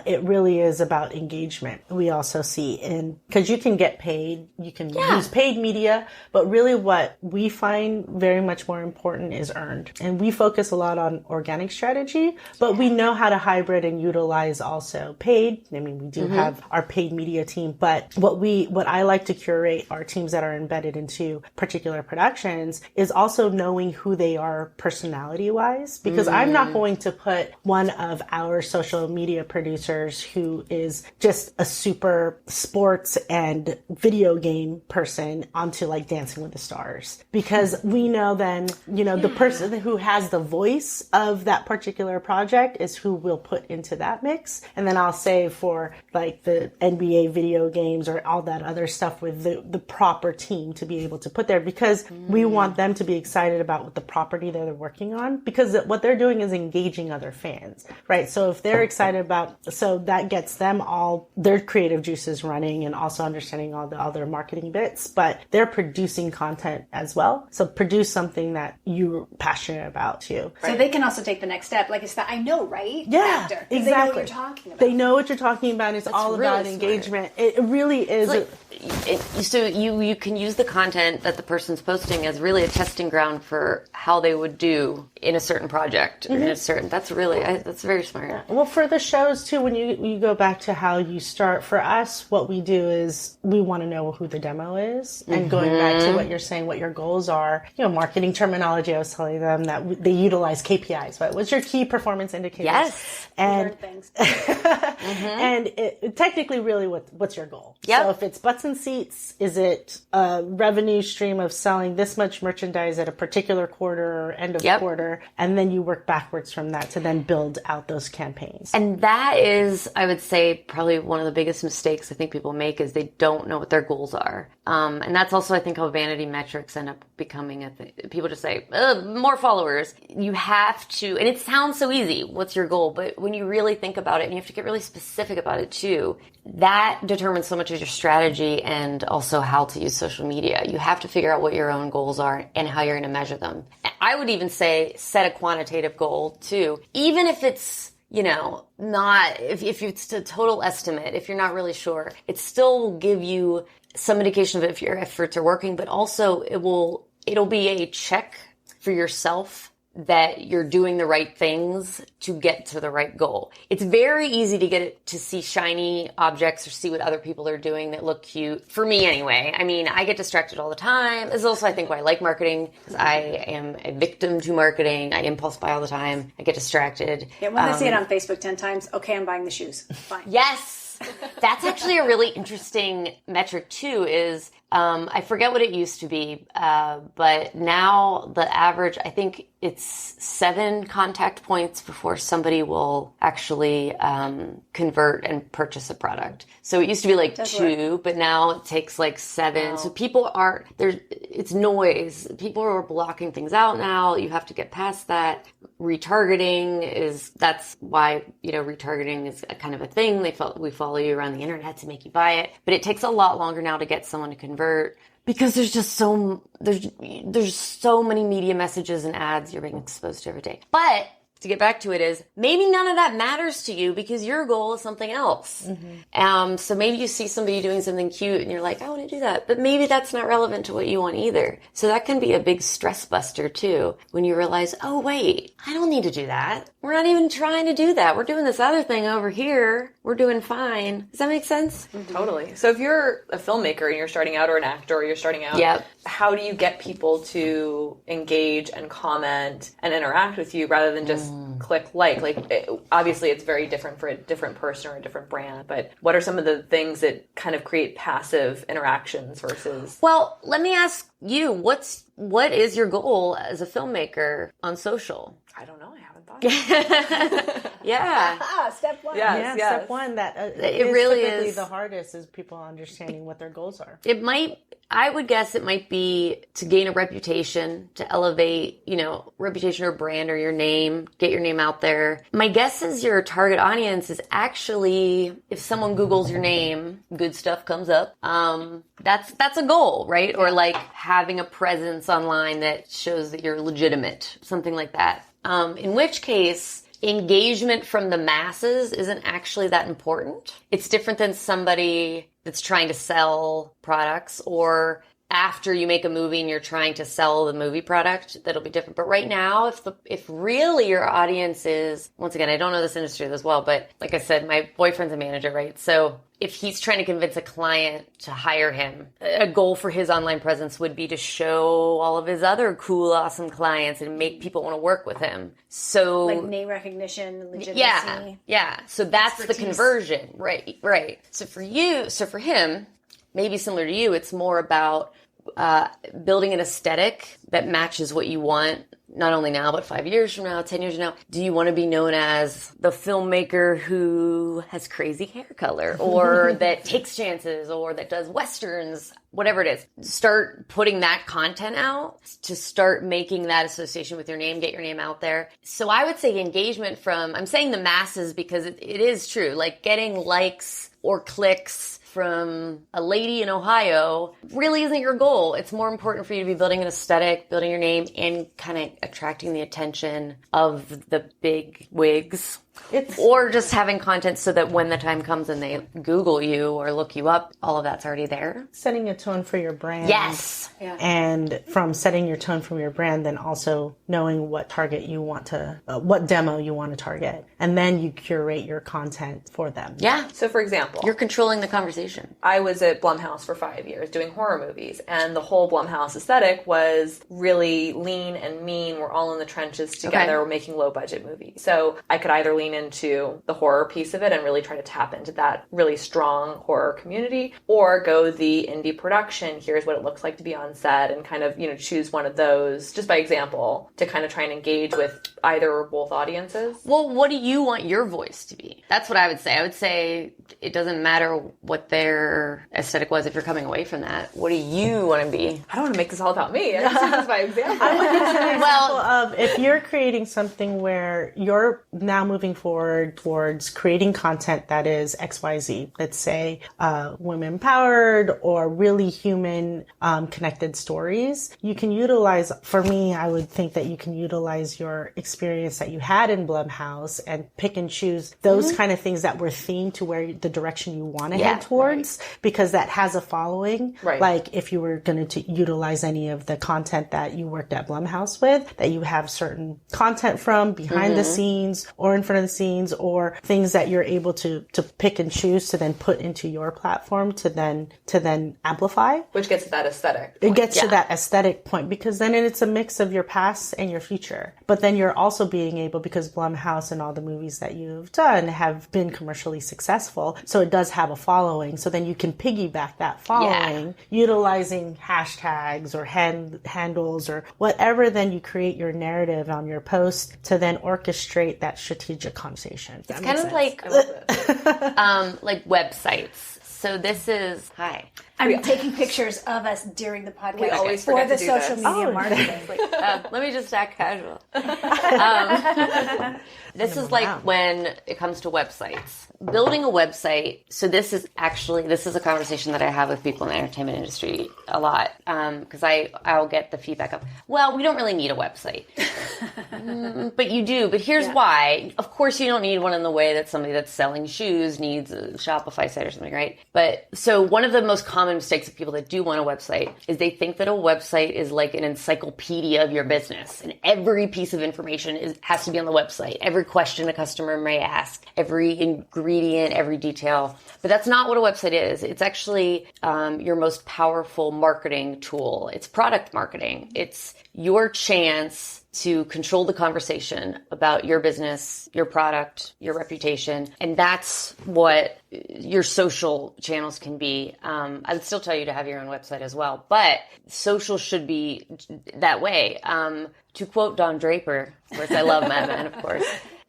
It really is about engagement. We also see because you can get paid, you can use paid media, but really what we find very much more important is earned. And we focus a lot on organic strategy, but we know how to hybrid and utilize also paid. I mean, we do have our paid media team, but what I like to curate our teams that are embedded into particular productions is also knowing who they are personality wise, because I'm not going to put one of our social media producers who is just a super sports and video game person onto like Dancing with the Stars, because we know then, the person who has the voice of that particular project is who we'll put into that mix. And then I'll say for like the NBA video games or all that other stuff with the proper team to be able to put there, because we want them to be excited about what the property that they're working on, because what they're doing is engaging other fans, right? So if they're excited so that gets them all their creative juices running and also understanding all the other marketing bits, but they're producing content as well. So produce something that you're passionate about too. Right? So they can also take the next step. Like it's that, I know, right? Yeah, Factor, exactly. They know what you're talking about. They know what you're talking about. It's all really about engagement. It really is. So you can use the content that the person's posting as really a testing ground for how they would do in a certain project. Or in a certain, that's very smart. Well, for the shows too, when you go back to how you start, for us, what we do is we want to know who the demo is. And going back to what you're saying, what your goals are, marketing terminology, I was telling them that they utilize KPIs, right? What's your key performance indicators? Yes. And things. And it technically really what's your goal? Yep. So if it's butts and seats, is it a revenue stream of selling this much merchandise at a particular quarter or end of quarter? And then you work backwards from that to then build out those campaigns. And that is, I would say, probably one of the biggest mistakes I think people make is they don't know what their goals are. And that's also, I think, how vanity metrics end up becoming a thing. People just say, more followers. You have to, and it sounds so easy, what's your goal? But when you really think about it, and you have to get really specific about it too, that determines so much of your strategy and also how to use social media. You have to figure out what your own goals are and how you're going to measure them. I would even say set a quantitative goal too, even if it's, not, if it's a total estimate, if you're not really sure, it still will give you some indication of if your efforts are working, but also it'll be a check for yourself that you're doing the right things to get to the right goal. It's very easy to get it to see shiny objects or see what other people are doing that look cute. For me anyway. I mean, I get distracted all the time. This is also, I think, why I like marketing, because I am a victim to marketing. I impulse buy all the time. I get distracted. Yeah, when I see it on Facebook 10 times, okay, I'm buying the shoes. Fine. Yes. That's actually a really interesting metric too, is I forget what it used to be, but now the average, I think it's 7 contact points before somebody will actually convert and purchase a product. So it used to be like 2, but now it takes like 7. Wow. So people aren't, it's noise. People are blocking things out now. You have to get past that. Retargeting that's why, retargeting is a kind of a thing. We follow you around the internet to make you buy it, but it takes a lot longer now to get someone to convert because there's just there's so many media messages and ads you're being exposed to every day. But to get back to it is maybe none of that matters to you because your goal is something else. Mm-hmm. So maybe you see somebody doing something cute and you're like, I want to do that. But maybe that's not relevant to what you want either. So that can be a big stress buster too when you realize, oh, wait, I don't need to do that. We're not even trying to do that. We're doing this other thing over here. We're doing fine. Does that make sense? Mm-hmm. Totally. So if you're a filmmaker and you're starting out or an actor or you're starting out, yep. How do you get people to engage and comment and interact with you rather than just click like? Obviously it's very different for a different person or a different brand, but what are some of the things that kind of create passive interactions versus... Well, let me ask you, what is your goal as a filmmaker on social? I don't know. I haven't thought about it. Yeah. Step 1. Yes. Step 1 that it really typically is the hardest is people understanding what their goals are. I would guess it might be to gain a reputation, to elevate, reputation or brand or your name, get your name out there. My guess is your target audience is actually, if someone Googles your name, good stuff comes up. That's a goal, right? Yeah. Or like having a presence online that shows that you're legitimate, something like that. In which case, engagement from the masses isn't actually that important. It's different than somebody that's trying to sell products, or after you make a movie and you're trying to sell the movie product, that'll be different. But right now, if really your audience is, once again, I don't know this industry as well, but like I said, my boyfriend's a manager, right? So if he's trying to convince a client to hire him, a goal for his online presence would be to show all of his other cool, awesome clients and make people want to work with him. So like name recognition, legitimacy. Yeah. So that's expertise. The conversion. Right. So for him, maybe similar to you, it's more about building an aesthetic that matches what you want, not only now, but 5 years from now, 10 years from now. Do you want to be known as the filmmaker who has crazy hair color or that takes chances or that does Westerns, whatever it is? Start putting that content out to start making that association with your name, get your name out there. So I would say engagement from, I'm saying the masses because it is true, like getting likes or clicks from a lady in Ohio really isn't your goal. It's more important for you to be building an aesthetic, building your name, and kind of attracting the attention of the big wigs. Or just having content so that when the time comes and they Google you or look you up, all of that's already there. Setting a tone for your brand. Yes. Yeah. And from setting your tone from your brand, then also knowing what target you want to, what demo you want to target. And then you curate your content for them. Yeah. So for example, you're controlling the conversation. I was at Blumhouse for 5 years doing horror movies, and the whole Blumhouse aesthetic was really lean and mean. We're all in the trenches together. We're making low budget movies. So I could either lean into the horror piece of it and really try to tap into that really strong horror community, or go the indie production, here's what it looks like to be on set, and kind of, choose one of those, just by example, to kind of try and engage with either or both audiences. Well, what do you want your voice to be? That's what I would say. I would say it doesn't matter what their aesthetic was if you're coming away from that. What do you want to be? I don't want to make this all about me. I'm just using this by example. I would use an example of if you're creating something where you're now moving forward towards creating content that is XYZ, let's say women powered or really human connected stories, you can utilize, for me, I would think that you can utilize your experience that you had in Blumhouse and pick and choose those kind of things that were themed to where the direction you want to head towards, because that has a following. Right. Like if you were going to utilize any of the content that you worked at Blumhouse with, that you have certain content from behind the scenes or in front of behind the scenes or things that you're able to pick and choose to then put into your platform to then amplify. Which gets to that aesthetic point. It gets to that aesthetic point because then it's a mix of your past and your future. But then you're also being able, because Blumhouse and all the movies that you've done have been commercially successful, so it does have a following. So then you can piggyback that following, utilizing hashtags or handles or whatever. Then you create your narrative on your post to then orchestrate that strategic conversation. It's kind of like websites. So this is I'm taking pictures of us during the podcast. We always for forget the to do social this. media marketing. let me just act casual. This is like when it comes to websites. Building a website, so this is a conversation that I have with people in the entertainment industry a lot, because I'll get the feedback of, well, we don't really need a website. But you do, but here's why. Of course you don't need one in the way that somebody that's selling shoes needs a Shopify site or something, right? But so one of the most common mistakes of people that do want a website is they think that a website is like an encyclopedia of your business, and every piece of information has to be on the website. Every question a customer may ask, every ingredient, every detail. But that's not what a website is. It's actually your most powerful marketing tool. It's product marketing. It's your chance to control the conversation about your business, your product, your reputation. And that's what your social channels can be. I would still tell you to have your own website as well, but social should be that way. To quote Don Draper, of course, I love Mad Men, of course.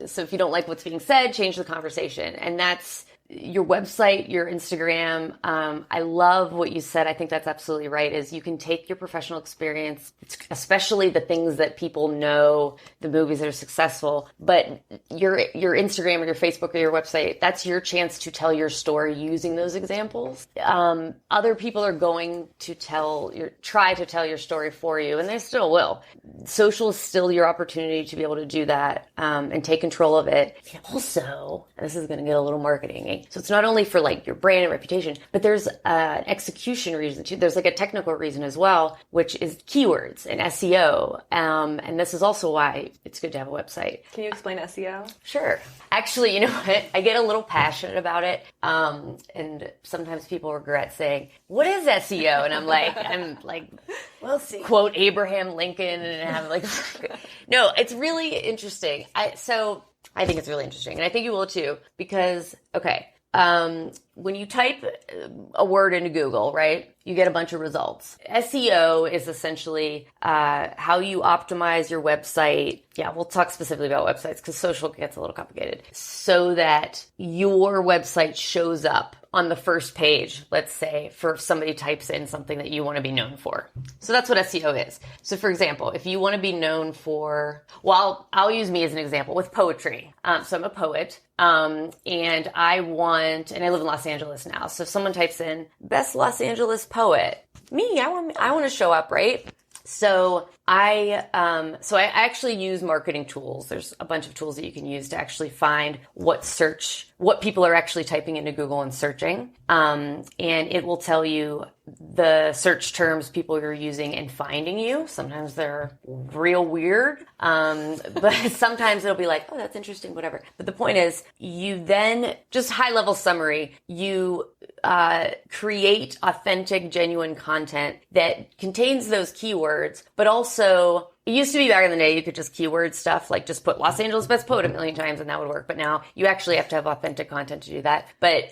So if you don't like what's being said, change the conversation. And that's your website, your Instagram. I love what you said. I think that's absolutely right, is you can take your professional experience, especially the things that people know, the movies that are successful, but your Instagram or your Facebook or your website, that's your chance to tell your story using those examples. Other people are going to try to tell your story for you, and they still will. Social is still your opportunity to be able to do that, and take control of it. Also, this is going to get a little marketing. So it's not only for like your brand and reputation, but there's an execution reason too. There's like a technical reason as well, which is keywords and SEO. And this is also why it's good to have a website. Can you explain SEO? Sure. Actually, you know what? I get a little passionate about it. And sometimes people regret saying, what is SEO? And I'm like, we'll see. Quote Abraham Lincoln, and I'm like, no, it's really interesting. I think it's really interesting, and I think you will too, because, when you type a word into Google, right, you get a bunch of results. SEO is essentially how you optimize your website. Yeah, we'll talk specifically about websites because social gets a little complicated. So that your website shows up on the first page, let's say, for if somebody types in something that you want to be known for. So that's what SEO is. So for example, if you want to be known for, well, I'll use me as an example with poetry. So I'm a poet. And I live in Los Angeles now. So if someone types in best Los Angeles poet, I want to show up, right? So I actually use marketing tools. There's a bunch of tools that you can use to actually find what people are actually typing into Google and searching. And it will tell you the search terms people are using and finding you. Sometimes they're real weird. But sometimes it'll be like, oh, that's interesting, whatever. But the point is, you then, just high level summary, you create authentic, genuine content that contains those keywords, but also, it used to be back in the day, you could just keyword stuff, like just put Los Angeles best poet 1,000,000 times and that would work. But now you actually have to have authentic content to do that. But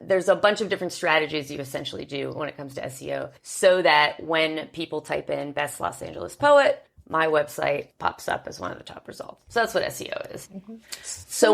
there's a bunch of different strategies you essentially do when it comes to SEO, so that when people type in best Los Angeles poet, my website pops up as one of the top results. So that's what SEO is. Mm-hmm. So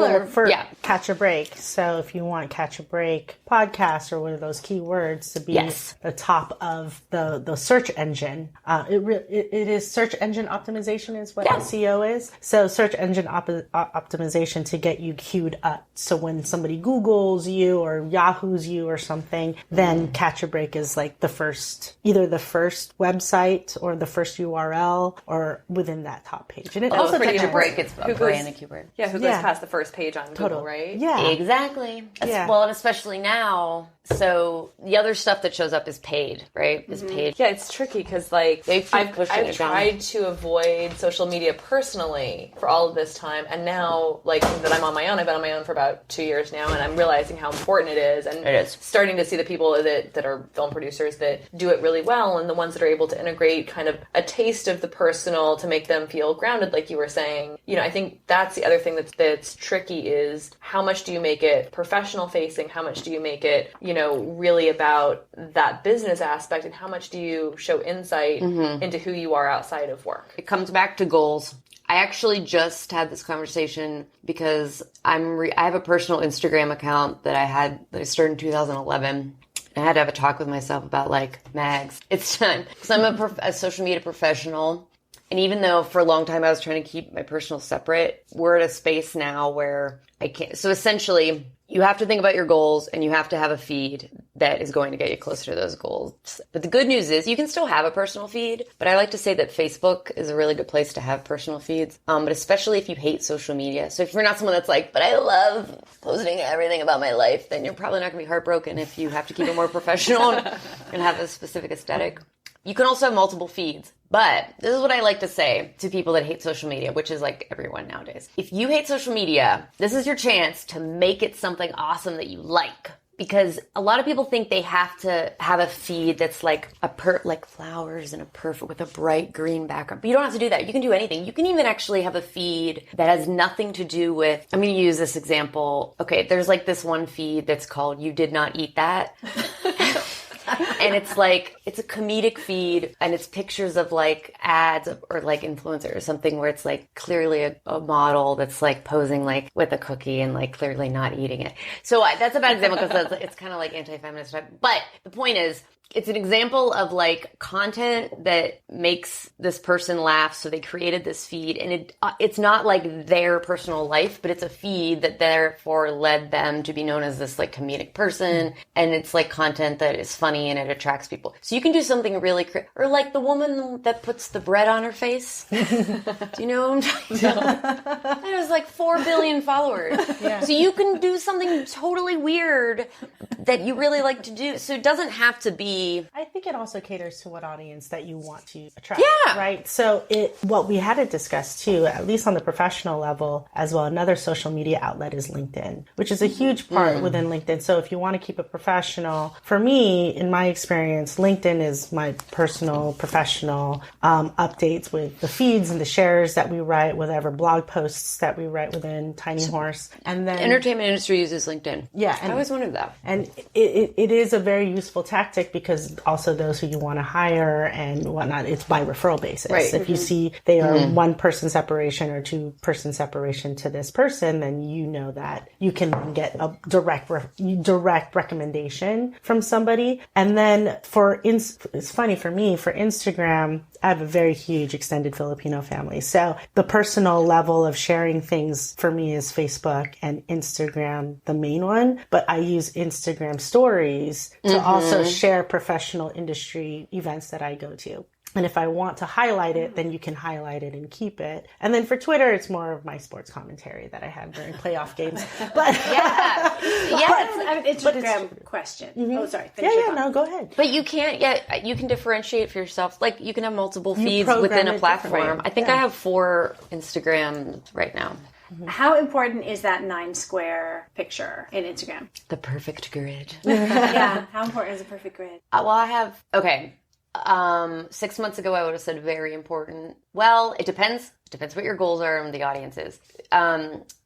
Catch a Break. So if you want Catch a Break podcast or one of those keywords to be the top of the search engine, it is search engine optimization is what SEO is. So search engine optimization to get you queued up. So when somebody Googles you or Yahoo's you or something, then Catch a Break is like either the first website or the first URL or or within that top page. And it Also, also pretty depends. break, it's a brand new keyword. Yeah, who goes past the first page on Google, right? Yeah. Exactly. Yeah. Well, and especially now. So the other stuff that shows up is paid, right? Is paid. Yeah, it's tricky because like I've tried to avoid social media personally for all of this time, and now like that I'm on my own, I've been on my own for about 2 years now, and I'm realizing how important it is, and it is. Starting to see the people that are film producers that do it really well, and the ones that are able to integrate kind of a taste of the personal to make them feel grounded, like you were saying. You know, I think that's the other thing that's tricky is how much do you make it professional facing, how much do you make it, you know, really about that business aspect, and how much do you show insight into who you are outside of work? It comes back to goals. I actually just had this conversation because I have a personal Instagram account that I started in 2011. I had to have a talk with myself about like, Mags, it's time. Because I'm a social media professional. And even though for a long time I was trying to keep my personal separate, we're at a space now where I can't. So essentially, you have to think about your goals and you have to have a feed that is going to get you closer to those goals. But the good news is you can still have a personal feed, but I like to say that Facebook is a really good place to have personal feeds, but especially if you hate social media. So if you're not someone that's like, but I love posting everything about my life, then you're probably not going to be heartbroken if you have to keep it more professional and have a specific aesthetic. You can also have multiple feeds. But this is what I like to say to people that hate social media, which is like everyone nowadays. If you hate social media, this is your chance to make it something awesome that you like. Because a lot of people think they have to have a feed that's like like flowers and with a bright green background. But you don't have to do that. You can do anything. You can even actually have a feed that has nothing to do with, I'm going to use this example. Okay, there's like this one feed that's called You Did Not Eat That. And it's like, it's a comedic feed and it's pictures of like ads or like influencers or something where it's like clearly a model that's like posing like with a cookie and like clearly not eating it. So that's a bad example because it's kind of like anti-feminist type. But the point is, it's an example of like content that makes this person laugh. So they created this feed and it's not like their personal life, but it's a feed that therefore led them to be known as this like comedic person. And it's like content that is funny and it attracts people. So you can do something really, or like the woman that puts the bread on her face. Do you know what I'm talking about? There's like 4 billion followers. Yeah. So you can do something totally weird that you really like to do. So it doesn't have to be. I think it also caters to what audience that you want to attract. Yeah. Right. So what we had to discuss too, at least on the professional level as well, another social media outlet is LinkedIn, which is a huge part within LinkedIn. So if you want to keep it professional, for me, in my experience, LinkedIn is my personal, professional updates with the feeds and the shares that we write, whatever blog posts that we write within Tiny Horse. And then entertainment industry uses LinkedIn. Yeah. And I always wondered that. And it is a very useful tactic because also those who you want to hire and whatnot, it's by referral basis. Right. If you see they are one person separation or 2 person separation to this person, then you know that you can get a direct recommendation from somebody. And then it's funny for me, for Instagram, I have a very huge extended Filipino family. So the personal level of sharing things for me is Facebook and Instagram, the main one. But I use Instagram stories to also share professional industry events that I go to. And if I want to highlight it, then you can highlight it and keep it. And then for Twitter, it's more of my sports commentary that I have during playoff games. But Instagram question. Oh, sorry. No, go ahead. But you can't. You can differentiate for yourself. Like you can have multiple feeds within a platform. I think I have 4 Instagrams right now. How important is that 9 square picture in Instagram? The perfect grid. Yeah. How important is a perfect grid? Well, I have. Okay. 6 months ago, I would have said very important. Well, it depends. It depends what your goals are and the audience is.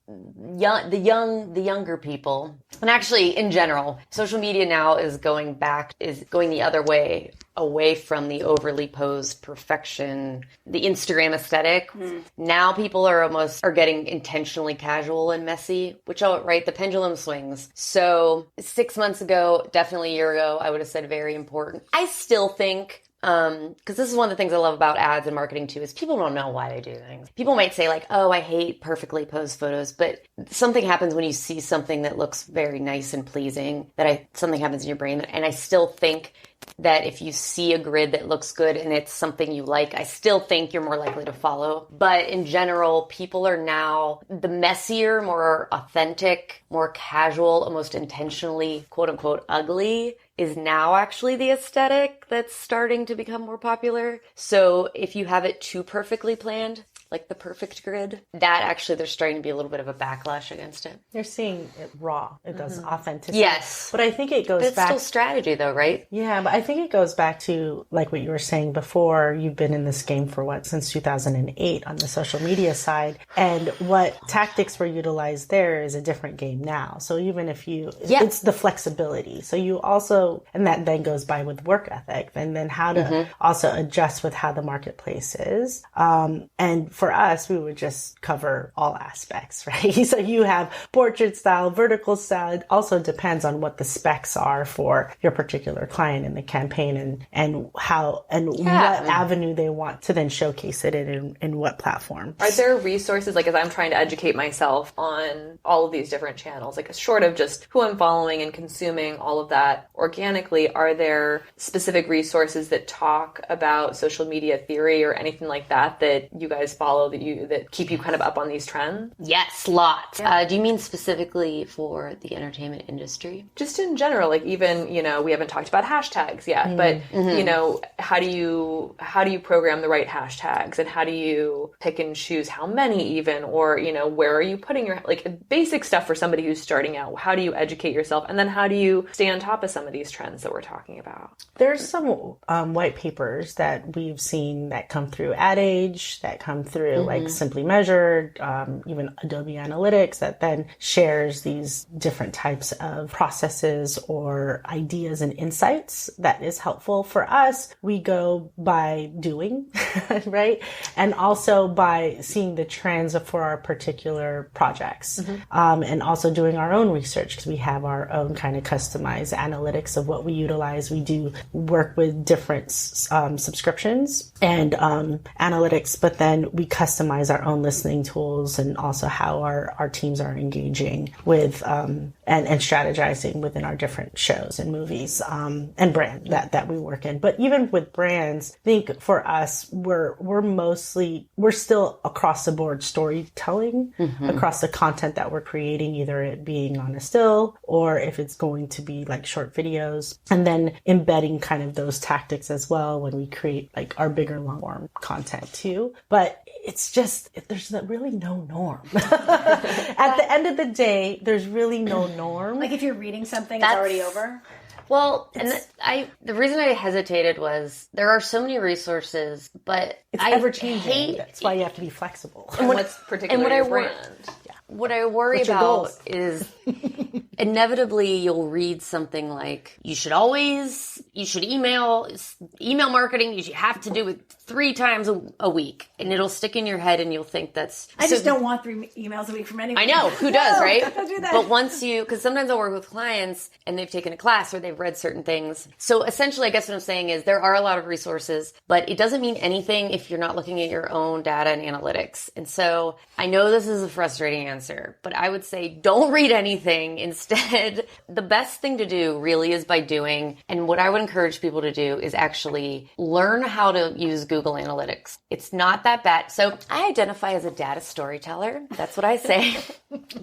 The younger people, and actually in general, social media now is going the other way, away from the overly posed perfection, the Instagram aesthetic. Now people are getting intentionally casual and messy, which the pendulum swings. So 6 months ago, definitely a year ago, I would have said very important. I still think, because this is one of the things I love about ads and marketing too, is people don't know why they do things. People might say like, oh, I hate perfectly posed photos, but something happens when you see something that looks very nice and pleasing, something happens in your brain. And I still think that if you see a grid that looks good and it's something you like, I still think you're more likely to follow. But in general, people are now the messier, more authentic, more casual, almost intentionally, quote unquote, ugly is now actually the aesthetic that's starting to become more popular. So if you have it too perfectly planned, like the perfect grid, that actually there's starting to be a little bit of a backlash against it. You're seeing it raw. It does authenticity. Yes. But I think it goes But it's back. still strategy though, right? Yeah, but I think it goes back to like what you were saying before. You've been in this game for since 2008 on the social media side. And what tactics were utilized there is a different game now. So even if it's the flexibility. So you also, and that then goes by with work ethic and then how to also adjust with how the marketplace is. And for us, we would just cover all aspects, right? So you have portrait style, vertical style. It also depends on what the specs are for your particular client in the campaign and how and what avenue they want to then showcase it in what platform. Are there resources, like as I'm trying to educate myself on all of these different channels, like short of just who I'm following and consuming all of that organically, are there specific resources that talk about social media theory or anything like that you guys follow that keep you kind of up on these trends? Yes, lots. Do you mean specifically for the entertainment industry? Just in general, like even, we haven't talked about hashtags yet, but how do you program the right hashtags and how do you pick and choose how many even, or, where are you putting your, like basic stuff for somebody who's starting out? How do you educate yourself? And then how do you stay on top of some of these trends that we're talking about? There's some white papers that we've seen that come through Ad Age, that come through like Simply Measured, even Adobe Analytics that then shares these different types of processes or ideas and insights that is helpful for us. We go by doing, right? And also by seeing the trends for our particular projects, and also doing our own research because we have our own kind of customized analytics of what we utilize. We do work with different subscriptions and analytics, but then we customize our own listening tools and also how our teams are engaging with and strategizing within our different shows and movies and brand that we work in. But even with brands, I think for us, we're still across the board storytelling across the content that we're creating, either it being on a still or if it's going to be like short videos, and then embedding kind of those tactics as well when we create like our bigger long form content too. But it's just, there's really no norm. At the end of the day, there's really no norm. Like if you're reading something, it's already over. Well, the reason I hesitated was there are so many resources, but it's ever changing. That's why you have to be flexible. And what's particularly your brand? What I worry about is inevitably you'll read something like, you should email marketing, you should have to do it 3 times a week. And it'll stick in your head and you'll think that's... I just don't want 3 emails a week from anyone. I know, who does, right? Don't do that. But because sometimes I'll work with clients and they've taken a class or they've read certain things. So essentially, I guess what I'm saying is there are a lot of resources, but it doesn't mean anything if you're not looking at your own data and analytics. And so I know this is a frustrating answer, but I would say don't read anything. Instead, the best thing to do really is by doing. And what I would encourage people to do is actually learn how to use Google Analytics. It's not that bad. So I identify as a data storyteller. That's what I say.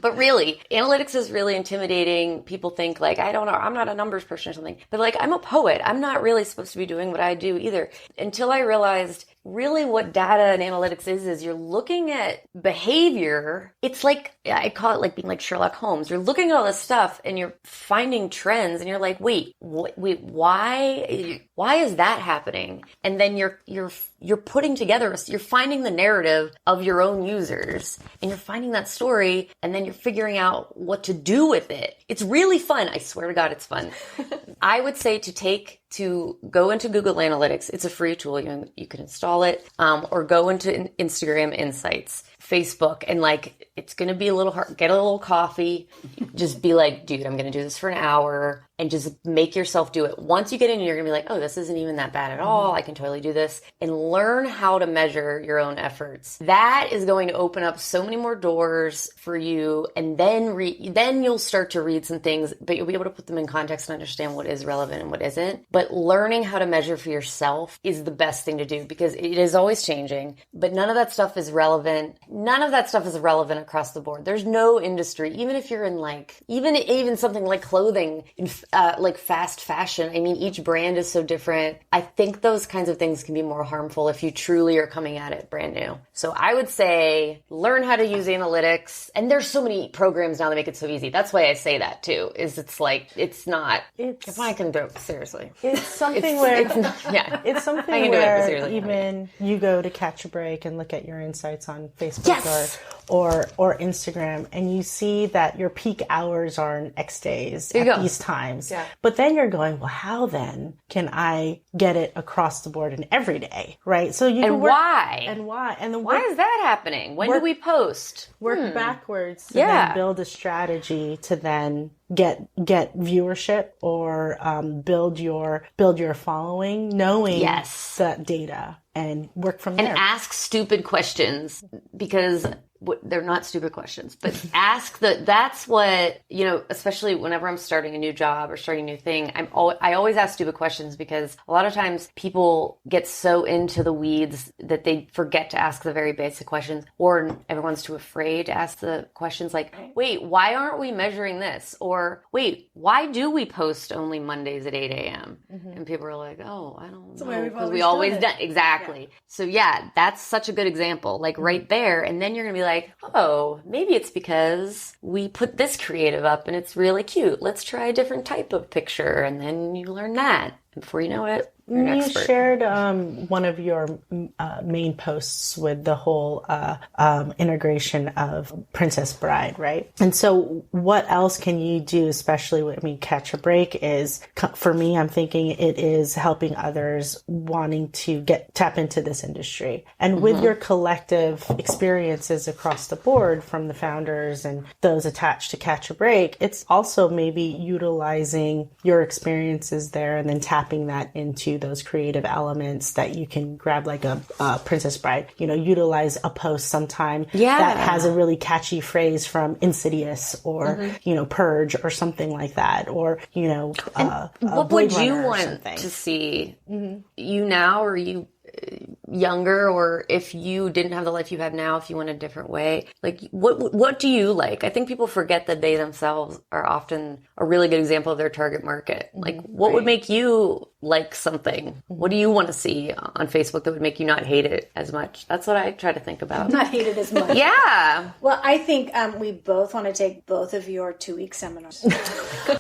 But really, analytics is really intimidating. People think like, I don't know, I'm not a numbers person or something. But like, I'm a poet. I'm not really supposed to be doing what I do either. Until I realized really what data and analytics is you're looking at behavior. It's like, I call it like being like Sherlock Holmes. You're looking at all this stuff and you're finding trends and you're like, wait, why is that happening? And then you're putting together, you're finding the narrative of your own users and you're finding that story and then you're figuring out what to do with it. It's really fun. I swear to God, it's fun. I would say to go into Google Analytics. It's a free tool. You can install it, or go into Instagram Insights. Facebook and like, it's going to be a little hard. Get a little coffee. Just be like, dude, I'm going to do this for an hour and just make yourself do it. Once you get in, you're going to be like, oh, this isn't even that bad at all. I can totally do this, and learn how to measure your own efforts. That is going to open up so many more doors for you. And then you'll start to read some things, but you'll be able to put them in context and understand what is relevant and what isn't. But learning how to measure for yourself is the best thing to do, because it is always changing, but none of that stuff is relevant. None of that stuff is relevant across the board. There's no industry, even if you're in like, even something like clothing, like fast fashion. I mean, each brand is so different. I think those kinds of things can be more harmful if you truly are coming at it brand new. So I would say learn how to use analytics. And there's so many programs now that make it so easy. That's why I say that too, is it's like, it's not, if I can do it, seriously. It's something it's something where even you go to catch a break and look at your insights on Facebook or Instagram, and you see that your peak hours are in X days at these times. Yeah. But then you're going, well, how then can I get it across the board and every day, right? So you why? And why? And then why is that happening? When do we post? Work backwards to then build a strategy to then get viewership or build your following, knowing that data, and work from there. And ask stupid questions, because they're not stupid questions, but that's what, especially whenever I'm starting a new job or starting a new thing, I always ask stupid questions, because a lot of times people get so into the weeds that they forget to ask the very basic questions, or everyone's too afraid to ask the questions like, wait, why aren't we measuring this? Or wait, why do we post only Mondays at 8 a.m.? Mm-hmm. And people are like, oh, I don't know, because we always done. Exactly. Yeah. So that's such a good example, like right there. And then you're going to be like, oh, maybe it's because we put this creative up and it's really cute. Let's try a different type of picture. And then you learn that. And before you know it, you're an expert. You shared one of your main posts with the whole integration of Princess Bride, right? And so what else can you do, especially Catch a Break is, for me, I'm thinking it is helping others wanting to tap into this industry. And with your collective experiences across the board from the founders and those attached to Catch a Break, it's also maybe utilizing your experiences there and then tapping that into those creative elements that you can grab, like a Princess Bride, utilize a post sometime that has a really catchy phrase from Insidious or, Purge or something like that. Or, what would you want to see you now, or you younger, or if you didn't have the life you have now, if you went a different way, like what do you like? I think people forget that they themselves are often a really good example of their target market. Like what would make you like something? What do you want to see on Facebook that would make you not hate it as much? That's what I try to think about. Not hate it as much. Yeah. Well, I think we both want to take both of your 2-week seminars.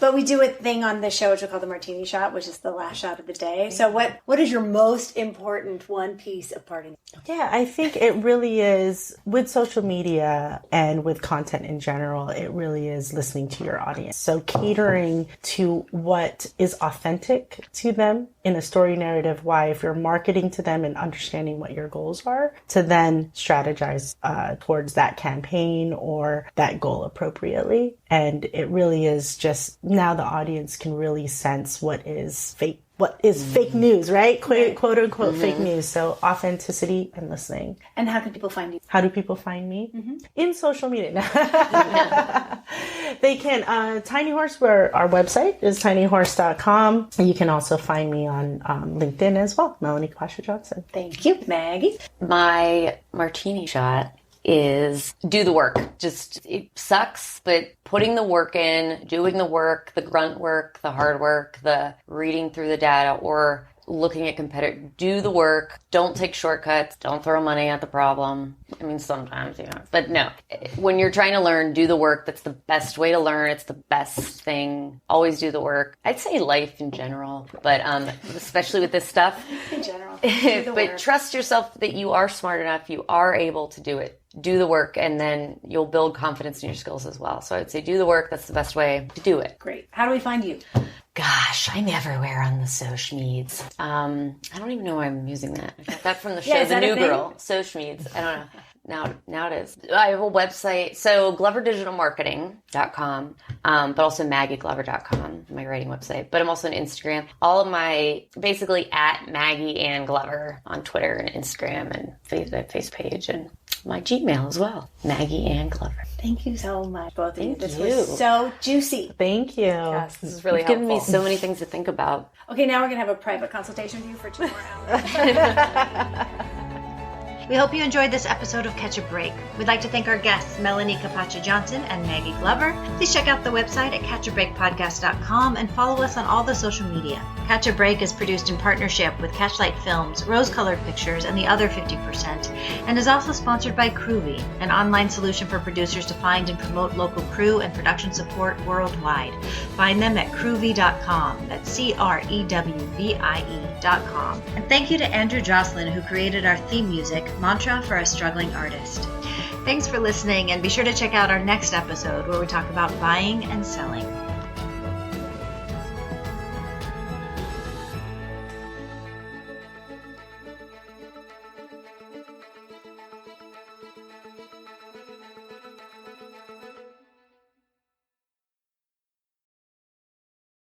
But we do a thing on the show which we call the Martini Shot, which is the last shot of the day. So what is your most important one piece of parting? Yeah, I think it really is, with social media and with content in general, it really is listening to your audience. So catering to what is authentic to them in a story narrative. Why, if you're marketing to them and understanding what your goals are, to then strategize towards that campaign or that goal appropriately. And it really is just, now the audience can really sense what is fake news, right? Quote unquote fake news. So authenticity and listening. And how can people find you? How do people find me? In social media. They can, Tiny Horse, where our website is tinyhorse.com. You can also find me on LinkedIn as well, Melanie Capacia Johnson. Thank you, Maggie. My martini shot is do the work. Just, it sucks, but putting the work in, doing the work, the grunt work, the hard work, the reading through the data, or looking at competitors, do the work. Don't take shortcuts. Don't throw money at the problem. I mean, sometimes, but no. When you're trying to learn, do the work. That's the best way to learn. It's the best thing. Always do the work. I'd say life in general, but especially with this stuff. In general. But trust yourself that you are smart enough. You are able to do it. Do the work, and then you'll build confidence in your skills as well. So I'd say do the work. That's the best way to do it. Great. How do we find you? Gosh, I'm everywhere on the social meds. I don't even know why I'm using that. I got that from the show, The New Girl. Social meds. I don't know. now it is. I have a website, so gloverdigitalmarketing.com, but also MaggieGlover.com, my writing website. But I'm also on Instagram. All of my, basically at Maggie Ann Glover on Twitter and Instagram and face page, and my Gmail as well, Maggie Ann Glover. Thank you so much, both of you. This you. was so juicy. Thank you. Yes, this is really You've helpful. given me so many things to think about. Okay, now we're going to have a private consultation with you for 2 more hours. We hope you enjoyed this episode of Catch a Break. We'd like to thank our guests, Melanie Capacia Johnson and Maggie Glover. Please check out the website at catchabreakpodcast.com and follow us on all the social media. Catch a Break is produced in partnership with Catchlight Films, Rose Colored Pictures, and the other 50%, and is also sponsored by Crewly, an online solution for producers to find and promote local crew and production support worldwide. Find them at crewvie.com. That's CREWVIE.com. And thank you to Andrew Jocelyn, who created our theme music, Mantra for a Struggling Artist. Thanks for listening, and be sure to check out our next episode where we talk about buying and selling.